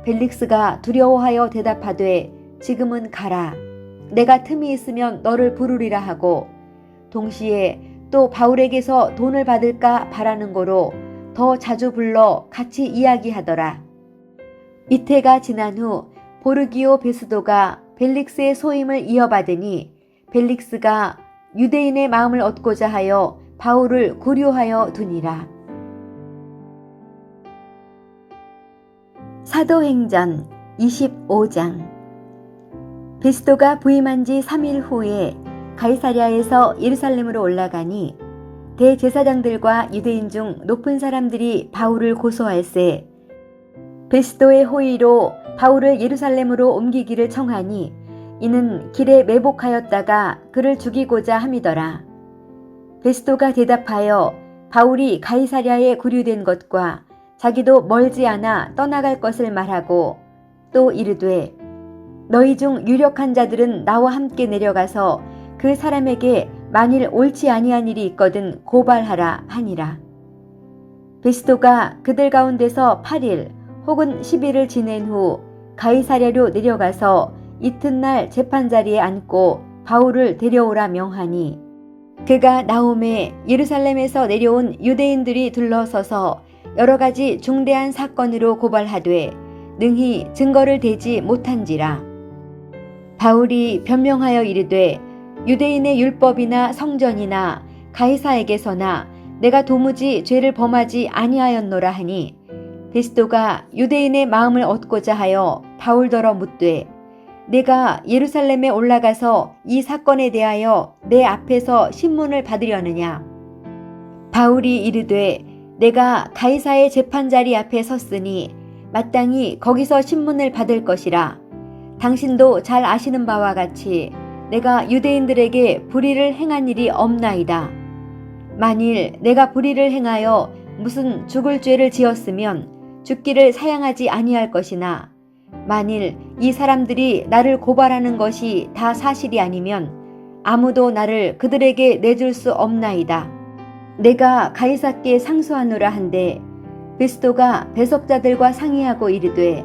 벨릭스가 두려워하여 대답하되 지금은 가라. 내가 틈이 있으면 너를 부르리라 하고 동시에 또 바울에게서 돈을 받을까 바라는 고로 더 자주 불러 같이 이야기하더라. 이태가 지난 후 보르기오 베스도가 벨릭스의 소임을 이어받으니 벨릭스가 유대인의 마음을 얻고자 하여 바울을 구류하여 두니라. 사도행전 25장. 베스도가 부임한 지 3일 후에 가이사랴에서 예루살렘으로 올라가니 대제사장들과 유대인 중 높은 사람들이 바울을 고소할세 베스도의 호의로 바울을 예루살렘으로 옮기기를 청하니 이는 길에 매복하였다가 그를 죽이고자 함이더라. 베스도가 대답하여 바울이 가이사랴에 구류된 것과 자기도 멀지 않아 떠나갈 것을 말하고 또 이르되 너희 중 유력한 자들은 나와 함께 내려가서 그 사람에게 만일 옳지 아니한 일이 있거든 고발하라 하니라. 베스도가 그들 가운데서 8일 혹은 10일을 지낸 후 가이사랴로 내려가서 이튿날 재판자리에 앉고 바울을 데려오라 명하니 그가 나오매 예루살렘에서 내려온 유대인들이 둘러서서 여러 가지 중대한 사건으로 고발하되 능히 증거를 대지 못한지라. 바울이 변명하여 이르되 유대인의 율법이나 성전이나 가이사에게서나 내가 도무지 죄를 범하지 아니하였노라 하니 베스도가 유대인의 마음을 얻고자 하여 바울더러 묻되 내가 예루살렘에 올라가서 이 사건에 대하여 내 앞에서 신문을 받으려느냐. 바울이 이르되 내가 가이사의 재판자리 앞에 섰으니 마땅히 거기서 신문을 받을 것이라. 당신도 잘 아시는 바와 같이 내가 유대인들에게 불의를 행한 일이 없나이다. 만일 내가 불의를 행하여 무슨 죽을 죄를 지었으면 죽기를 사양하지 아니할 것이나 만일 이 사람들이 나를 고발하는 것이 다 사실이 아니면 아무도 나를 그들에게 내줄 수 없나이다. 내가 가이사께 상소하노라 한데 베스도가 배석자들과 상의하고 이르되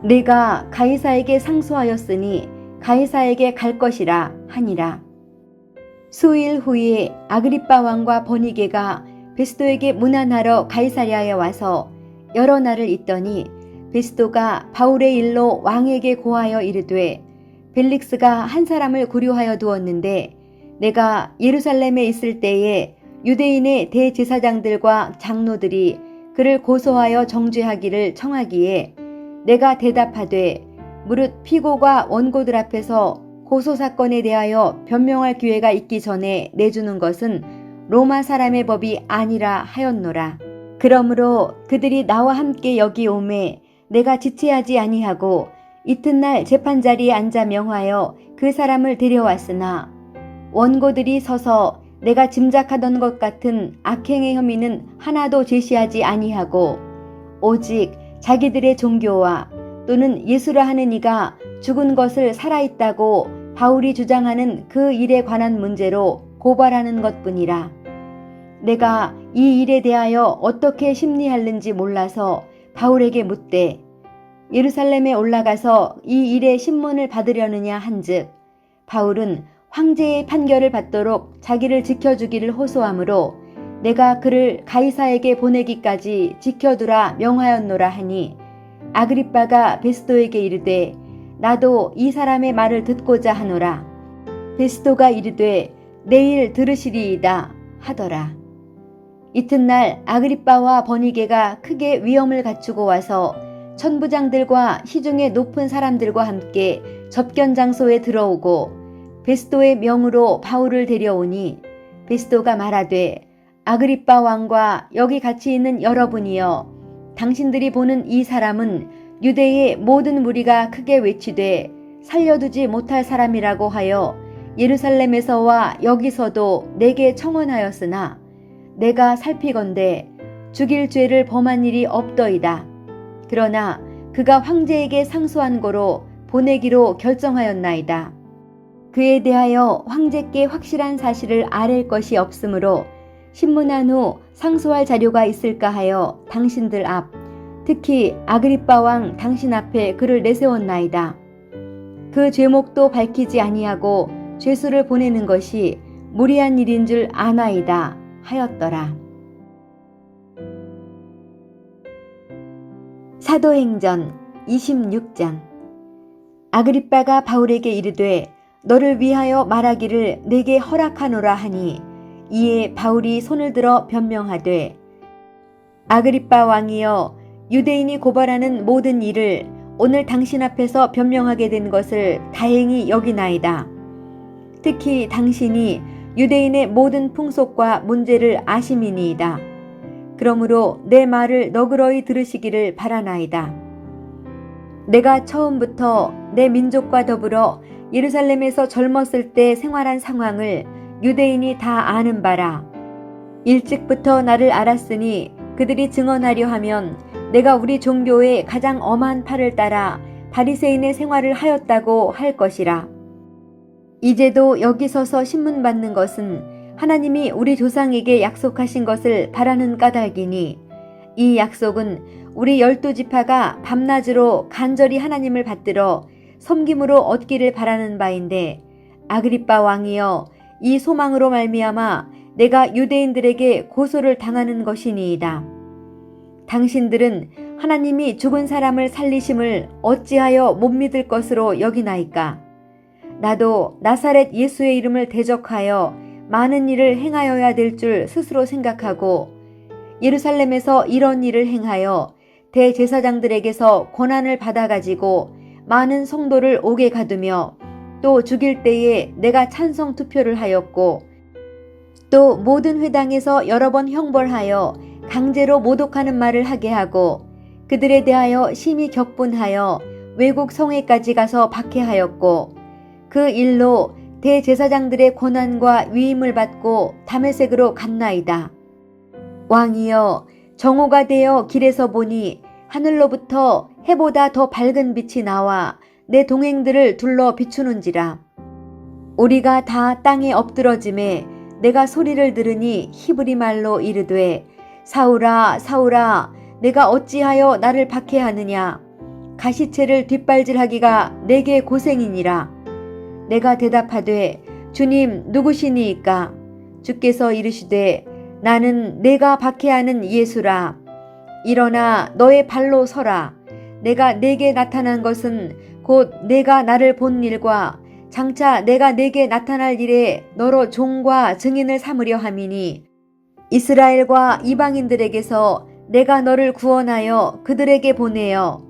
내가 가이사에게 상소하였으니 가이사에게 갈 것이라 하니라. 수일 후에 아그리빠 왕과 버니게가 베스도에게 문안하러 가이사랴에 와서 여러 날을 있더니 베스도가 바울의 일로 왕에게 고하여 이르되 벨릭스가 한 사람을 구류하여 두었는데 내가 예루살렘에 있을 때에 유대인의 대제사장들과 장로들이 그를 고소하여 정죄하기를 청하기에 내가 대답하되 무릇 피고가 원고들 앞에서 고소 사건에 대하여 변명할 기회가 있기 전에 내주는 것은 로마 사람의 법이 아니라 하였노라. 그러므로 그들이 나와 함께 여기 오매 내가 지체하지 아니하고 이튿날 재판자리에 앉아 명하여 그 사람을 데려왔으나 원고들이 서서 내가 짐작하던 것 같은 악행의 혐의는 하나도 제시하지 아니하고 오직 자기들의 종교와 또는 예수라 하는 이가 죽은 것을 살아있다고 바울이 주장하는 그 일에 관한 문제로 고발하는 것뿐이라. 내가 이 일에 대하여 어떻게 심리하는지 몰라서 바울에게 묻되 예루살렘에 올라가서 이 일의 신문을 받으려느냐 한즉 바울은 황제의 판결을 받도록 자기를 지켜주기를 호소하므로 내가 그를 가이사에게 보내기까지 지켜두라 명하였노라 하니 아그리빠가 베스도에게 이르되 나도 이 사람의 말을 듣고자 하노라. 베스도가 이르되 내일 들으시리이다 하더라. 이튿날 아그리빠와 버니게가 크게 위엄을 갖추고 와서 천부장들과 시중의 높은 사람들과 함께 접견 장소에 들어오고 베스도의 명으로 바울을 데려오니 베스도가 말하되 아그리빠 왕과 여기 같이 있는 여러분이여 당신들이 보는 이 사람은 유대의 모든 무리가 크게 외치되 살려두지 못할 사람이라고 하여 예루살렘에서와 여기서도 내게 청언하였으나 내가 살피건대 죽일 죄를 범한 일이 없더이다. 그러나 그가 황제에게 상소한 고로 보내기로 결정하였나이다. 그에 대하여 황제께 확실한 사실을 아랠 것이 없으므로 신문한 후 상소할 자료가 있을까 하여 당신들 앞, 특히 아그리빠 왕 당신 앞에 그를 내세웠나이다. 그 죄목도 밝히지 아니하고 죄수를 보내는 것이 무리한 일인 줄 아나이다 하였더라. 사도행전 26장. 아그리빠가 바울에게 이르되 너를 위하여 말하기를 내게 허락하노라 하니 이에 바울이 손을 들어 변명하되 아그리빠 왕이여 유대인이 고발하는 모든 일을 오늘 당신 앞에서 변명하게 된 것을 다행히 여기나이다. 특히 당신이 유대인의 모든 풍속과 문제를 아심이니이다. 그러므로 내 말을 너그러이 들으시기를 바라나이다. 내가 처음부터 내 민족과 더불어 예루살렘에서 젊었을 때 생활한 상황을 유대인이 다 아는 바라. 일찍부터 나를 알았으니 그들이 증언하려 하면 내가 우리 종교의 가장 엄한 팔을 따라 바리새인의 생활을 하였다고 할 것이라. 이제도 여기 서서 신문 받는 것은 하나님이 우리 조상에게 약속하신 것을 바라는 까닭이니 이 약속은 우리 12지파가 밤낮으로 간절히 하나님을 받들어 섬김으로 얻기를 바라는 바인데 아그리빠 왕이여 이 소망으로 말미암아 내가 유대인들에게 고소를 당하는 것이니이다. 당신들은 하나님이 죽은 사람을 살리심을 어찌하여 못 믿을 것으로 여기나이까? 나도 나사렛 예수의 이름을 대적하여 많은 일을 행하여야 될 줄 스스로 생각하고 예루살렘에서 이런 일을 행하여 대제사장들에게서 권한을 받아가지고 많은 성도를 옥에 가두며 또 죽일 때에 내가 찬성 투표를 하였고 또 모든 회당에서 여러 번 형벌하여 강제로 모독하는 말을 하게 하고 그들에 대하여 심히 격분하여 외국 성회까지 가서 박해하였고 그 일로 대제사장들의 권한과 위임을 받고 다메섹으로 갔나이다. 왕이여 정오가 되어 길에서 보니 하늘로부터 해보다 더 밝은 빛이 나와 내 동행들을 둘러 비추는지라. 우리가 다 땅에 엎드러짐에 내가 소리를 들으니 히브리 말로 이르되 사울아 사울아 내가 어찌하여 나를 박해하느냐. 가시체를 뒷발질하기가 내게 고생이니라. 내가 대답하되 주님 누구시니이까? 주께서 이르시되 나는 내가 박해하는 예수라. 일어나 너의 발로 서라. 내가 내게 나타난 것은 곧 내가 나를 본 일과 장차 내가 내게 나타날 일에 너로 종과 증인을 삼으려 함이니 이스라엘과 이방인들에게서 내가 너를 구원하여 그들에게 보내어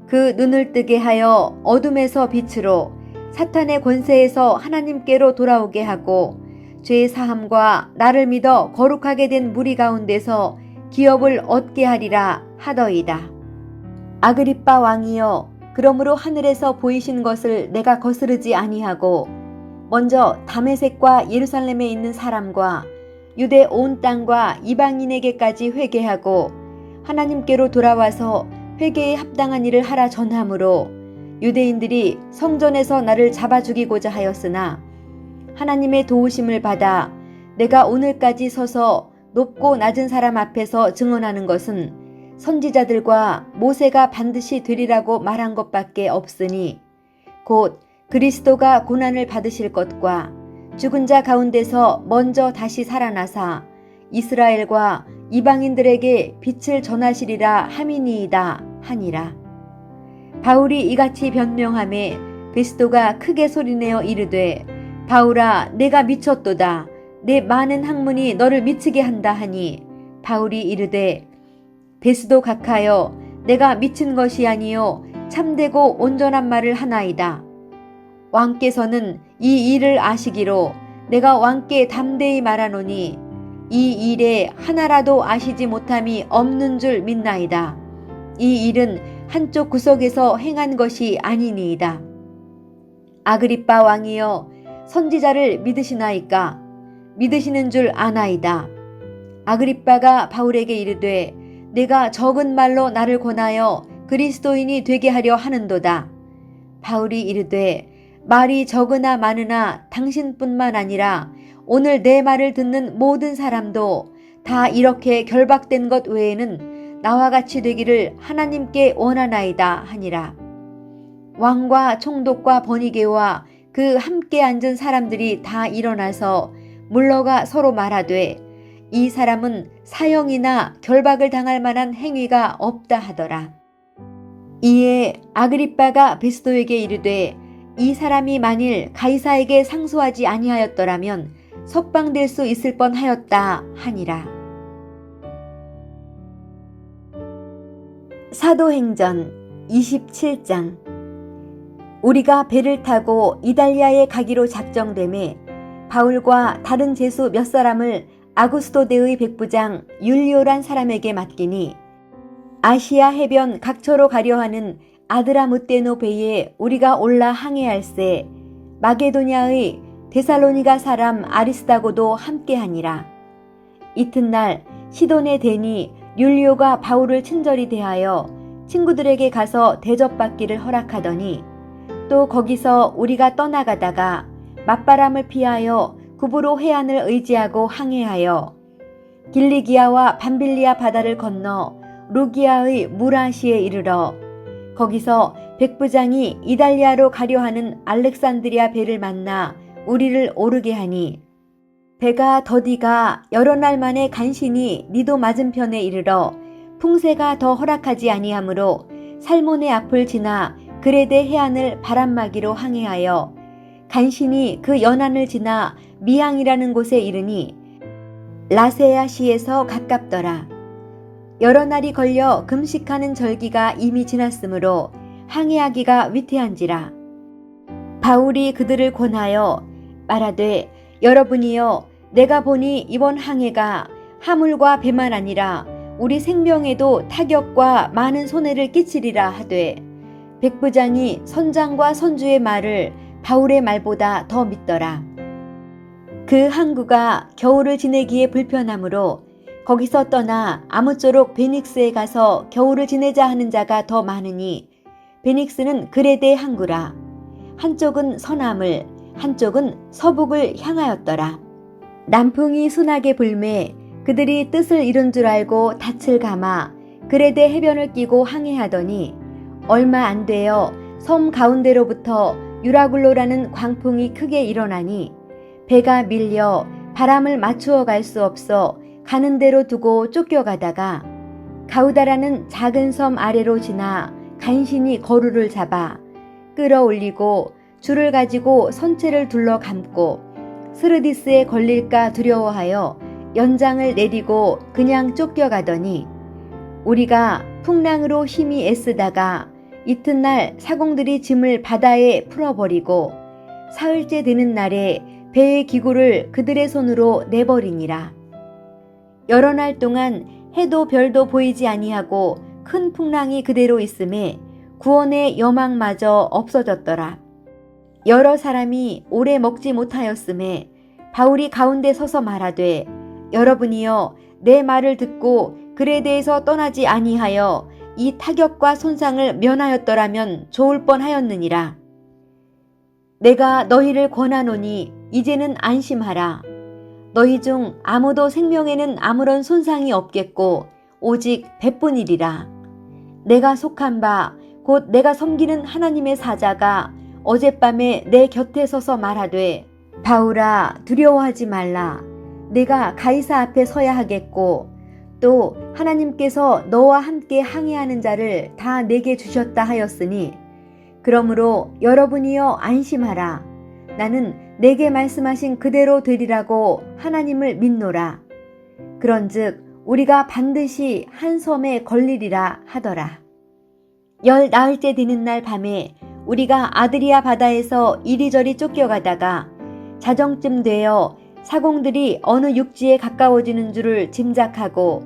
그 눈을 뜨게 하여 어둠에서 빛으로, 사탄의 권세에서 하나님께로 돌아오게 하고, 죄 사함과 나를 믿어 거룩하게 된 무리 가운데서 기업을 얻게 하리라 하더이다. 아그리빠 왕이여, 그러므로 하늘에서 보이신 것을 내가 거스르지 아니하고 먼저 다메섹과 예루살렘에 있는 사람과 유대 온 땅과 이방인에게까지 회개하고 하나님께로 돌아와서 회개에 합당한 일을 하라 전함으로 유대인들이 성전에서 나를 잡아 죽이고자 하였으나 하나님의 도우심을 받아 내가 오늘까지 서서 높고 낮은 사람 앞에서 증언하는 것은 선지자들과 모세가 반드시 되리라고 말한 것밖에 없으니 곧 그리스도가 고난을 받으실 것과 죽은 자 가운데서 먼저 다시 살아나사 이스라엘과 이방인들에게 빛을 전하시리라 함이니이다 하니라. 바울이 이같이 변명하매 베스도가 크게 소리내어 이르되 바울아 내가 미쳤도다. 내 많은 학문이 너를 미치게 한다 하니 바울이 이르되 베스도 각하여 내가 미친 것이 아니요 참되고 온전한 말을 하나이다. 왕께서는 이 일을 아시기로 내가 왕께 담대히 말하노니 이 일에 하나라도 아시지 못함이 없는 줄 믿나이다. 이 일은 한쪽 구석에서 행한 것이 아니니이다. 아그리빠 왕이여 선지자를 믿으시나이까? 믿으시는 줄 아나이다. 아그리빠가 바울에게 이르되 내가 적은 말로 나를 권하여 그리스도인이 되게 하려 하는도다. 바울이 이르되 말이 적으나 많으나 당신뿐만 아니라 오늘 내 말을 듣는 모든 사람도 다 이렇게 결박된 것 외에는 나와 같이 되기를 하나님께 원하나이다 하니라. 왕과 총독과 번이게와 그 함께 앉은 사람들이 다 일어나서 물러가 서로 말하되 이 사람은 사형이나 결박을 당할 만한 행위가 없다 하더라. 이에 아그리빠가 베스도에게 이르되 이 사람이 만일 가이사에게 상소하지 아니하였더라면 석방될 수 있을 뻔하였다 하니라. 사도행전 27장. 우리가 배를 타고 이달리아에 가기로 작정되매 바울과 다른 제수 몇 사람을 아구스도대의 백부장 율리오란 사람에게 맡기니 아시아 해변 각처로 가려 하는 아드라무떼노 배에 우리가 올라 항해할세 마게도냐의 데살로니가 사람 아리스다고도 함께하니라. 이튿날 시돈에 대니 율리오가 바울을 친절히 대하여 친구들에게 가서 대접받기를 허락하더니 또 거기서 우리가 떠나가다가 맞바람을 피하여 구브로 해안을 의지하고 항해하여 길리기아와 밤빌리아 바다를 건너 루기아의 무라시에 이르러 거기서 백부장이 이달리아로 가려 하는 알렉산드리아 배를 만나 우리를 오르게 하니 배가 더디가 여러 날 만에 간신히 니도 맞은편에 이르러 풍세가 더 허락하지 아니하므로 살몬의 앞을 지나 그레데 해안을 바람막이로 항해하여 간신히 그 연안을 지나 미항이라는 곳에 이르니 라세아시에서 가깝더라. 여러 날이 걸려 금식하는 절기가 이미 지났으므로 항해하기가 위태한지라. 바울이 그들을 권하여 말하되 여러분이여 내가 보니 이번 항해가 하물과 배만 아니라 우리 생명에도 타격과 많은 손해를 끼치리라 하되 백부장이 선장과 선주의 말을 바울의 말보다 더 믿더라. 그 항구가 겨울을 지내기에 불편하므로 거기서 떠나 아무쪼록 베닉스에 가서 겨울을 지내자 하는 자가 더 많으니 베닉스는 그레데 항구라. 한쪽은 서남을 한쪽은 서북을 향하였더라. 남풍이 순하게 불매 그들이 뜻을 이룬 줄 알고 닻을 감아 그레데 해변을 끼고 항해하더니 얼마 안 되어 섬 가운데로부터 유라굴로라는 광풍이 크게 일어나니 배가 밀려 바람을 맞추어 갈 수 없어 가는 대로 두고 쫓겨가다가 가우다라는 작은 섬 아래로 지나 간신히 거루를 잡아 끌어올리고 줄을 가지고 선체를 둘러 감고 스르디스에 걸릴까 두려워하여 연장을 내리고 그냥 쫓겨가더니 우리가 풍랑으로 힘이 애쓰다가 이튿날 사공들이 짐을 바다에 풀어버리고 사흘째 되는 날에 배의 기구를 그들의 손으로 내버리니라. 여러 날 동안 해도 별도 보이지 아니하고 큰 풍랑이 그대로 있음에 구원의 여망마저 없어졌더라. 여러 사람이 오래 먹지 못하였음에 바울이 가운데 서서 말하되, 여러분이여 내 말을 듣고 글에 대해서 떠나지 아니하여 이 타격과 손상을 면하였더라면 좋을 뻔하였느니라. 내가 너희를 권하노니 이제는 안심하라. 너희 중 아무도 생명에는 아무런 손상이 없겠고 오직 배뿐이리라. 내가 속한 바 곧 내가 섬기는 하나님의 사자가 어젯밤에 내 곁에 서서 말하되, 바울아 두려워하지 말라. 내가 가이사 앞에 서야 하겠고 또 하나님께서 너와 함께 항해하는 자를 다 내게 주셨다 하였으니, 그러므로 여러분이여 안심하라. 나는 내게 말씀하신 그대로 되리라고 하나님을 믿노라. 그런즉 우리가 반드시 한 섬에 걸리리라 하더라. 10나흘째 되는 날 밤에 우리가 아드리아 바다에서 이리저리 쫓겨가다가 자정쯤 되어 사공들이 어느 육지에 가까워지는 줄을 짐작하고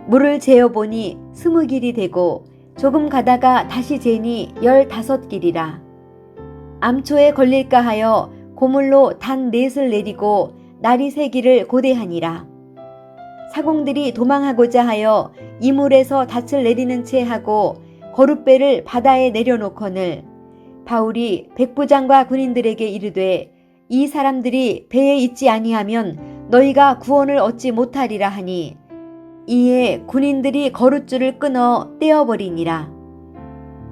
물을 재어보니 20길이 되고 조금 가다가 다시 재니 15길이라. 암초에 걸릴까 하여 고물로 단 넷을 내리고 날이 새기를 고대하니라. 사공들이 도망하고자 하여 이물에서 닻을 내리는 채 하고 거룻배를 바다에 내려놓거늘 바울이 백부장과 군인들에게 이르되, 이 사람들이 배에 있지 아니하면 너희가 구원을 얻지 못하리라 하니, 이에 군인들이 거룻줄을 끊어 떼어버리니라.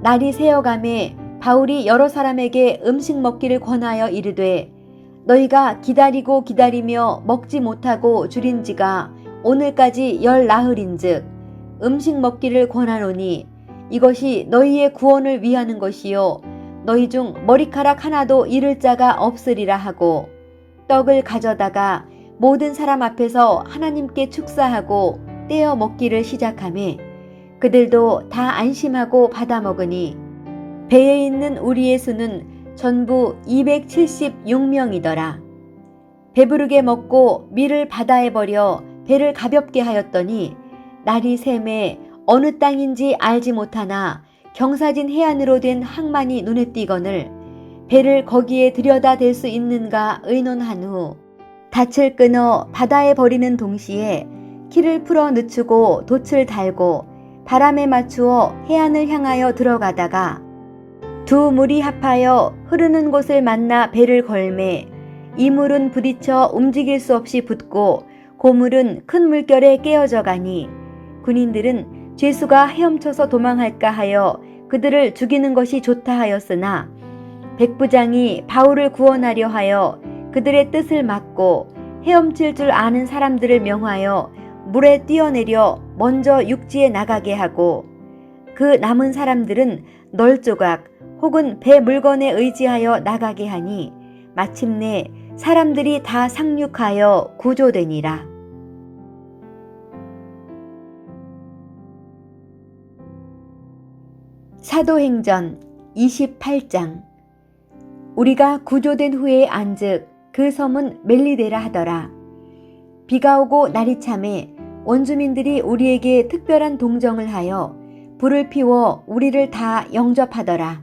날이 새어가매 바울이 여러 사람에게 음식 먹기를 권하여 이르되, 너희가 기다리고 기다리며 먹지 못하고 줄인 지가 오늘까지 10나흘인즉 음식 먹기를 권하노니 이것이 너희의 구원을 위하는 것이요 너희 중 머리카락 하나도 잃을 자가 없으리라 하고, 떡을 가져다가 모든 사람 앞에서 하나님께 축사하고 떼어 먹기를 시작하매 그들도 다 안심하고 받아 먹으니 배에 있는 우리의 수는 전부 276명이더라. 배부르게 먹고 밀을 바다에 버려 배를 가볍게 하였더니 날이 새매 어느 땅인지 알지 못하나 경사진 해안으로 된 항만이 눈에 띄거늘 배를 거기에 들여다 댈 수 있는가 의논한 후 닻을 끊어 바다에 버리는 동시에 키를 풀어 늦추고 돛을 달고 바람에 맞추어 해안을 향하여 들어가다가 두 물이 합하여 흐르는 곳을 만나 배를 걸매 이 물은 부딪혀 움직일 수 없이 붙고 고물은 큰 물결에 깨어져 가니 군인들은 죄수가 헤엄쳐서 도망할까 하여 그들을 죽이는 것이 좋다 하였으나 백부장이 바울을 구원하려 하여 그들의 뜻을 막고 헤엄칠 줄 아는 사람들을 명하여 물에 뛰어내려 먼저 육지에 나가게 하고 그 남은 사람들은 널조각 혹은 배 물건에 의지하여 나가게 하니 마침내 사람들이 다 상륙하여 구조되니라. 사도행전 28장. 우리가 구조된 후에 안즉 그 섬은 멜리데라 하더라. 비가 오고 날이 참에 원주민들이 우리에게 특별한 동정을 하여 불을 피워 우리를 다 영접하더라.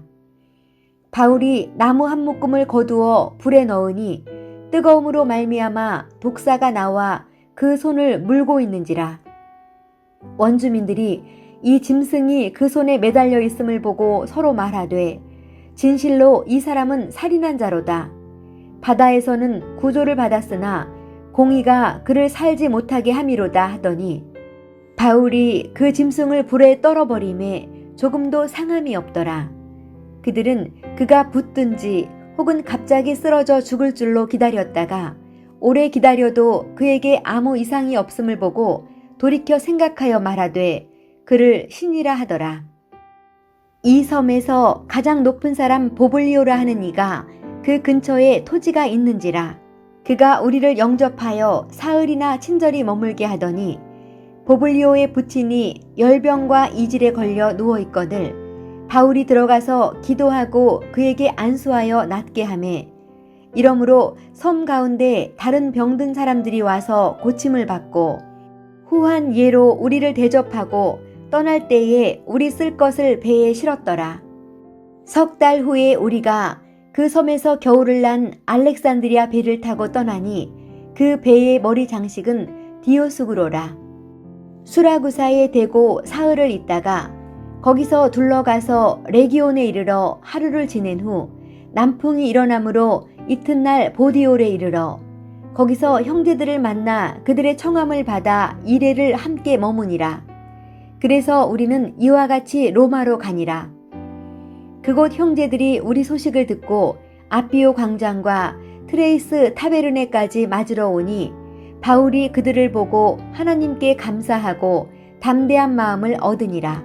바울이 나무 한 묶음을 거두어 불에 넣으니 뜨거움으로 말미암아 독사가 나와 그 손을 물고 있는지라. 원주민들이 이 짐승이 그 손에 매달려 있음을 보고 서로 말하되, 진실로 이 사람은 살인한 자로다. 바다에서는 구조를 받았으나 공의가 그를 살지 못하게 함이로다 하더니 바울이 그 짐승을 불에 떨어버림에 조금도 상함이 없더라. 그들은 그가 붙든지 혹은 갑자기 쓰러져 죽을 줄로 기다렸다가 오래 기다려도 그에게 아무 이상이 없음을 보고 돌이켜 생각하여 말하되 그를 신이라 하더라. 이 섬에서 가장 높은 사람 보블리오라 하는 이가 그 근처에 토지가 있는지라. 그가 우리를 영접하여 사흘이나 친절히 머물게 하더니 보블리오의 부친이 열병과 이질에 걸려 누워있거늘 바울이 들어가서 기도하고 그에게 안수하여 낫게 하매 이러므로 섬 가운데 다른 병든 사람들이 와서 고침을 받고 후한 예로 우리를 대접하고 떠날 때에 우리 쓸 것을 배에 실었더라. 석 달 후에 우리가 그 섬에서 겨울을 난 알렉산드리아 배를 타고 떠나니 그 배의 머리 장식은 디오스구로라. 수라구사에 대고 사흘을 있다가 거기서 둘러가서 레기온에 이르러 하루를 지낸 후 남풍이 일어나므로 이튿날 보디올에 이르러 거기서 형제들을 만나 그들의 청함을 받아 이레를 함께 머무니라. 그래서 우리는 이와 같이 로마로 가니라. 그곳 형제들이 우리 소식을 듣고 아비오 광장과 트레이스 타베르네까지 맞으러 오니 바울이 그들을 보고 하나님께 감사하고 담대한 마음을 얻으니라.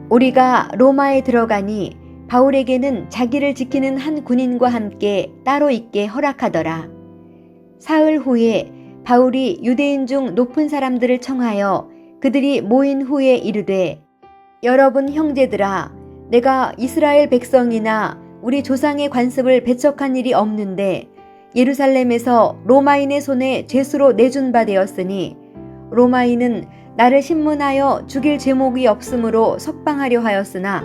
우리가 로마에 들어가니 바울에게는 자기를 지키는 한 군인과 함께 따로 있게 허락하더라. 사흘 후에 바울이 유대인 중 높은 사람들을 청하여 그들이 모인 후에 이르되 여러분 형제들아, 내가 이스라엘 백성이나 우리 조상의 관습을 배척한 일이 없는데 예루살렘에서 로마인의 손에 죄수로 내준 바 되었으니 로마인은 나를 신문하여 죽일 제목이 없으므로 석방하려 하였으나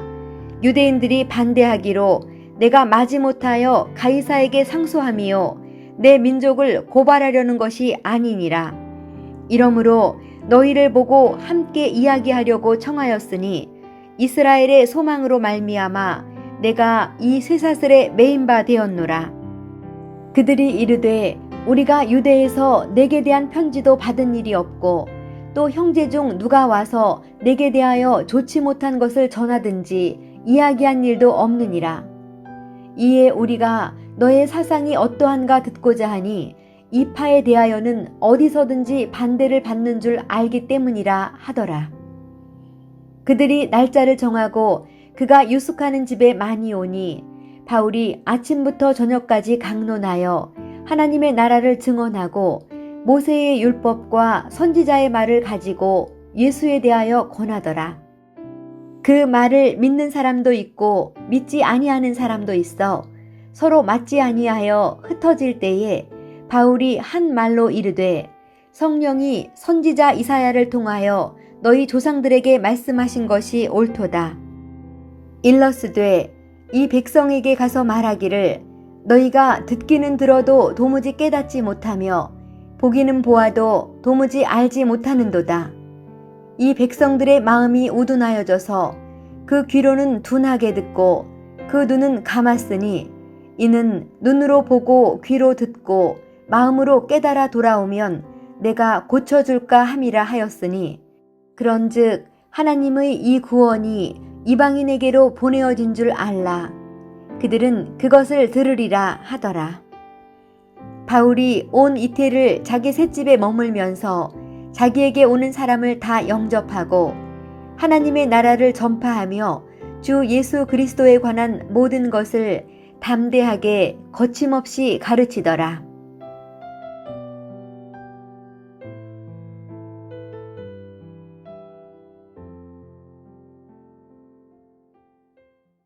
유대인들이 반대하기로 내가 마지못하여 가이사에게 상소함이요 내 민족을 고발하려는 것이 아니니라. 이러므로 너희를 보고 함께 이야기하려고 청하였으니 이스라엘의 소망으로 말미암아 내가 이 쇠사슬에 매인 바 되었노라. 그들이 이르되 우리가 유대에서 내게 대한 편지도 받은 일이 없고 또 형제 중 누가 와서 내게 대하여 좋지 못한 것을 전하든지 이야기한 일도 없느니라. 이에 우리가 너의 사상이 어떠한가 듣고자 하니 이 파에 대하여는 어디서든지 반대를 받는 줄 알기 때문이라 하더라. 그들이 날짜를 정하고 그가 유숙하는 집에 많이 오니 바울이 아침부터 저녁까지 강론하여 하나님의 나라를 증언하고 모세의 율법과 선지자의 말을 가지고 예수에 대하여 권하더라. 그 말을 믿는 사람도 있고 믿지 아니하는 사람도 있어 서로 맞지 아니하여 흩어질 때에 바울이 한 말로 이르되 성령이 선지자 이사야를 통하여 너희 조상들에게 말씀하신 것이 옳도다. 일러스되 이 백성에게 가서 말하기를 너희가 듣기는 들어도 도무지 깨닫지 못하며 보기는 보아도 도무지 알지 못하는도다. 이 백성들의 마음이 우둔하여져서 그 귀로는 둔하게 듣고 그 눈은 감았으니 이는 눈으로 보고 귀로 듣고 마음으로 깨달아 돌아오면 내가 고쳐줄까 함이라 하였으니 그런즉 하나님의 이 구원이 이방인에게로 보내어진 줄 알라. 그들은 그것을 들으리라 하더라. 바울이 온 이태를 자기 셋집에 머물면서 자기에게 오는 사람을 다 영접하고 하나님의 나라를 전파하며 주 예수 그리스도에 관한 모든 것을 담대하게 거침없이 가르치더라.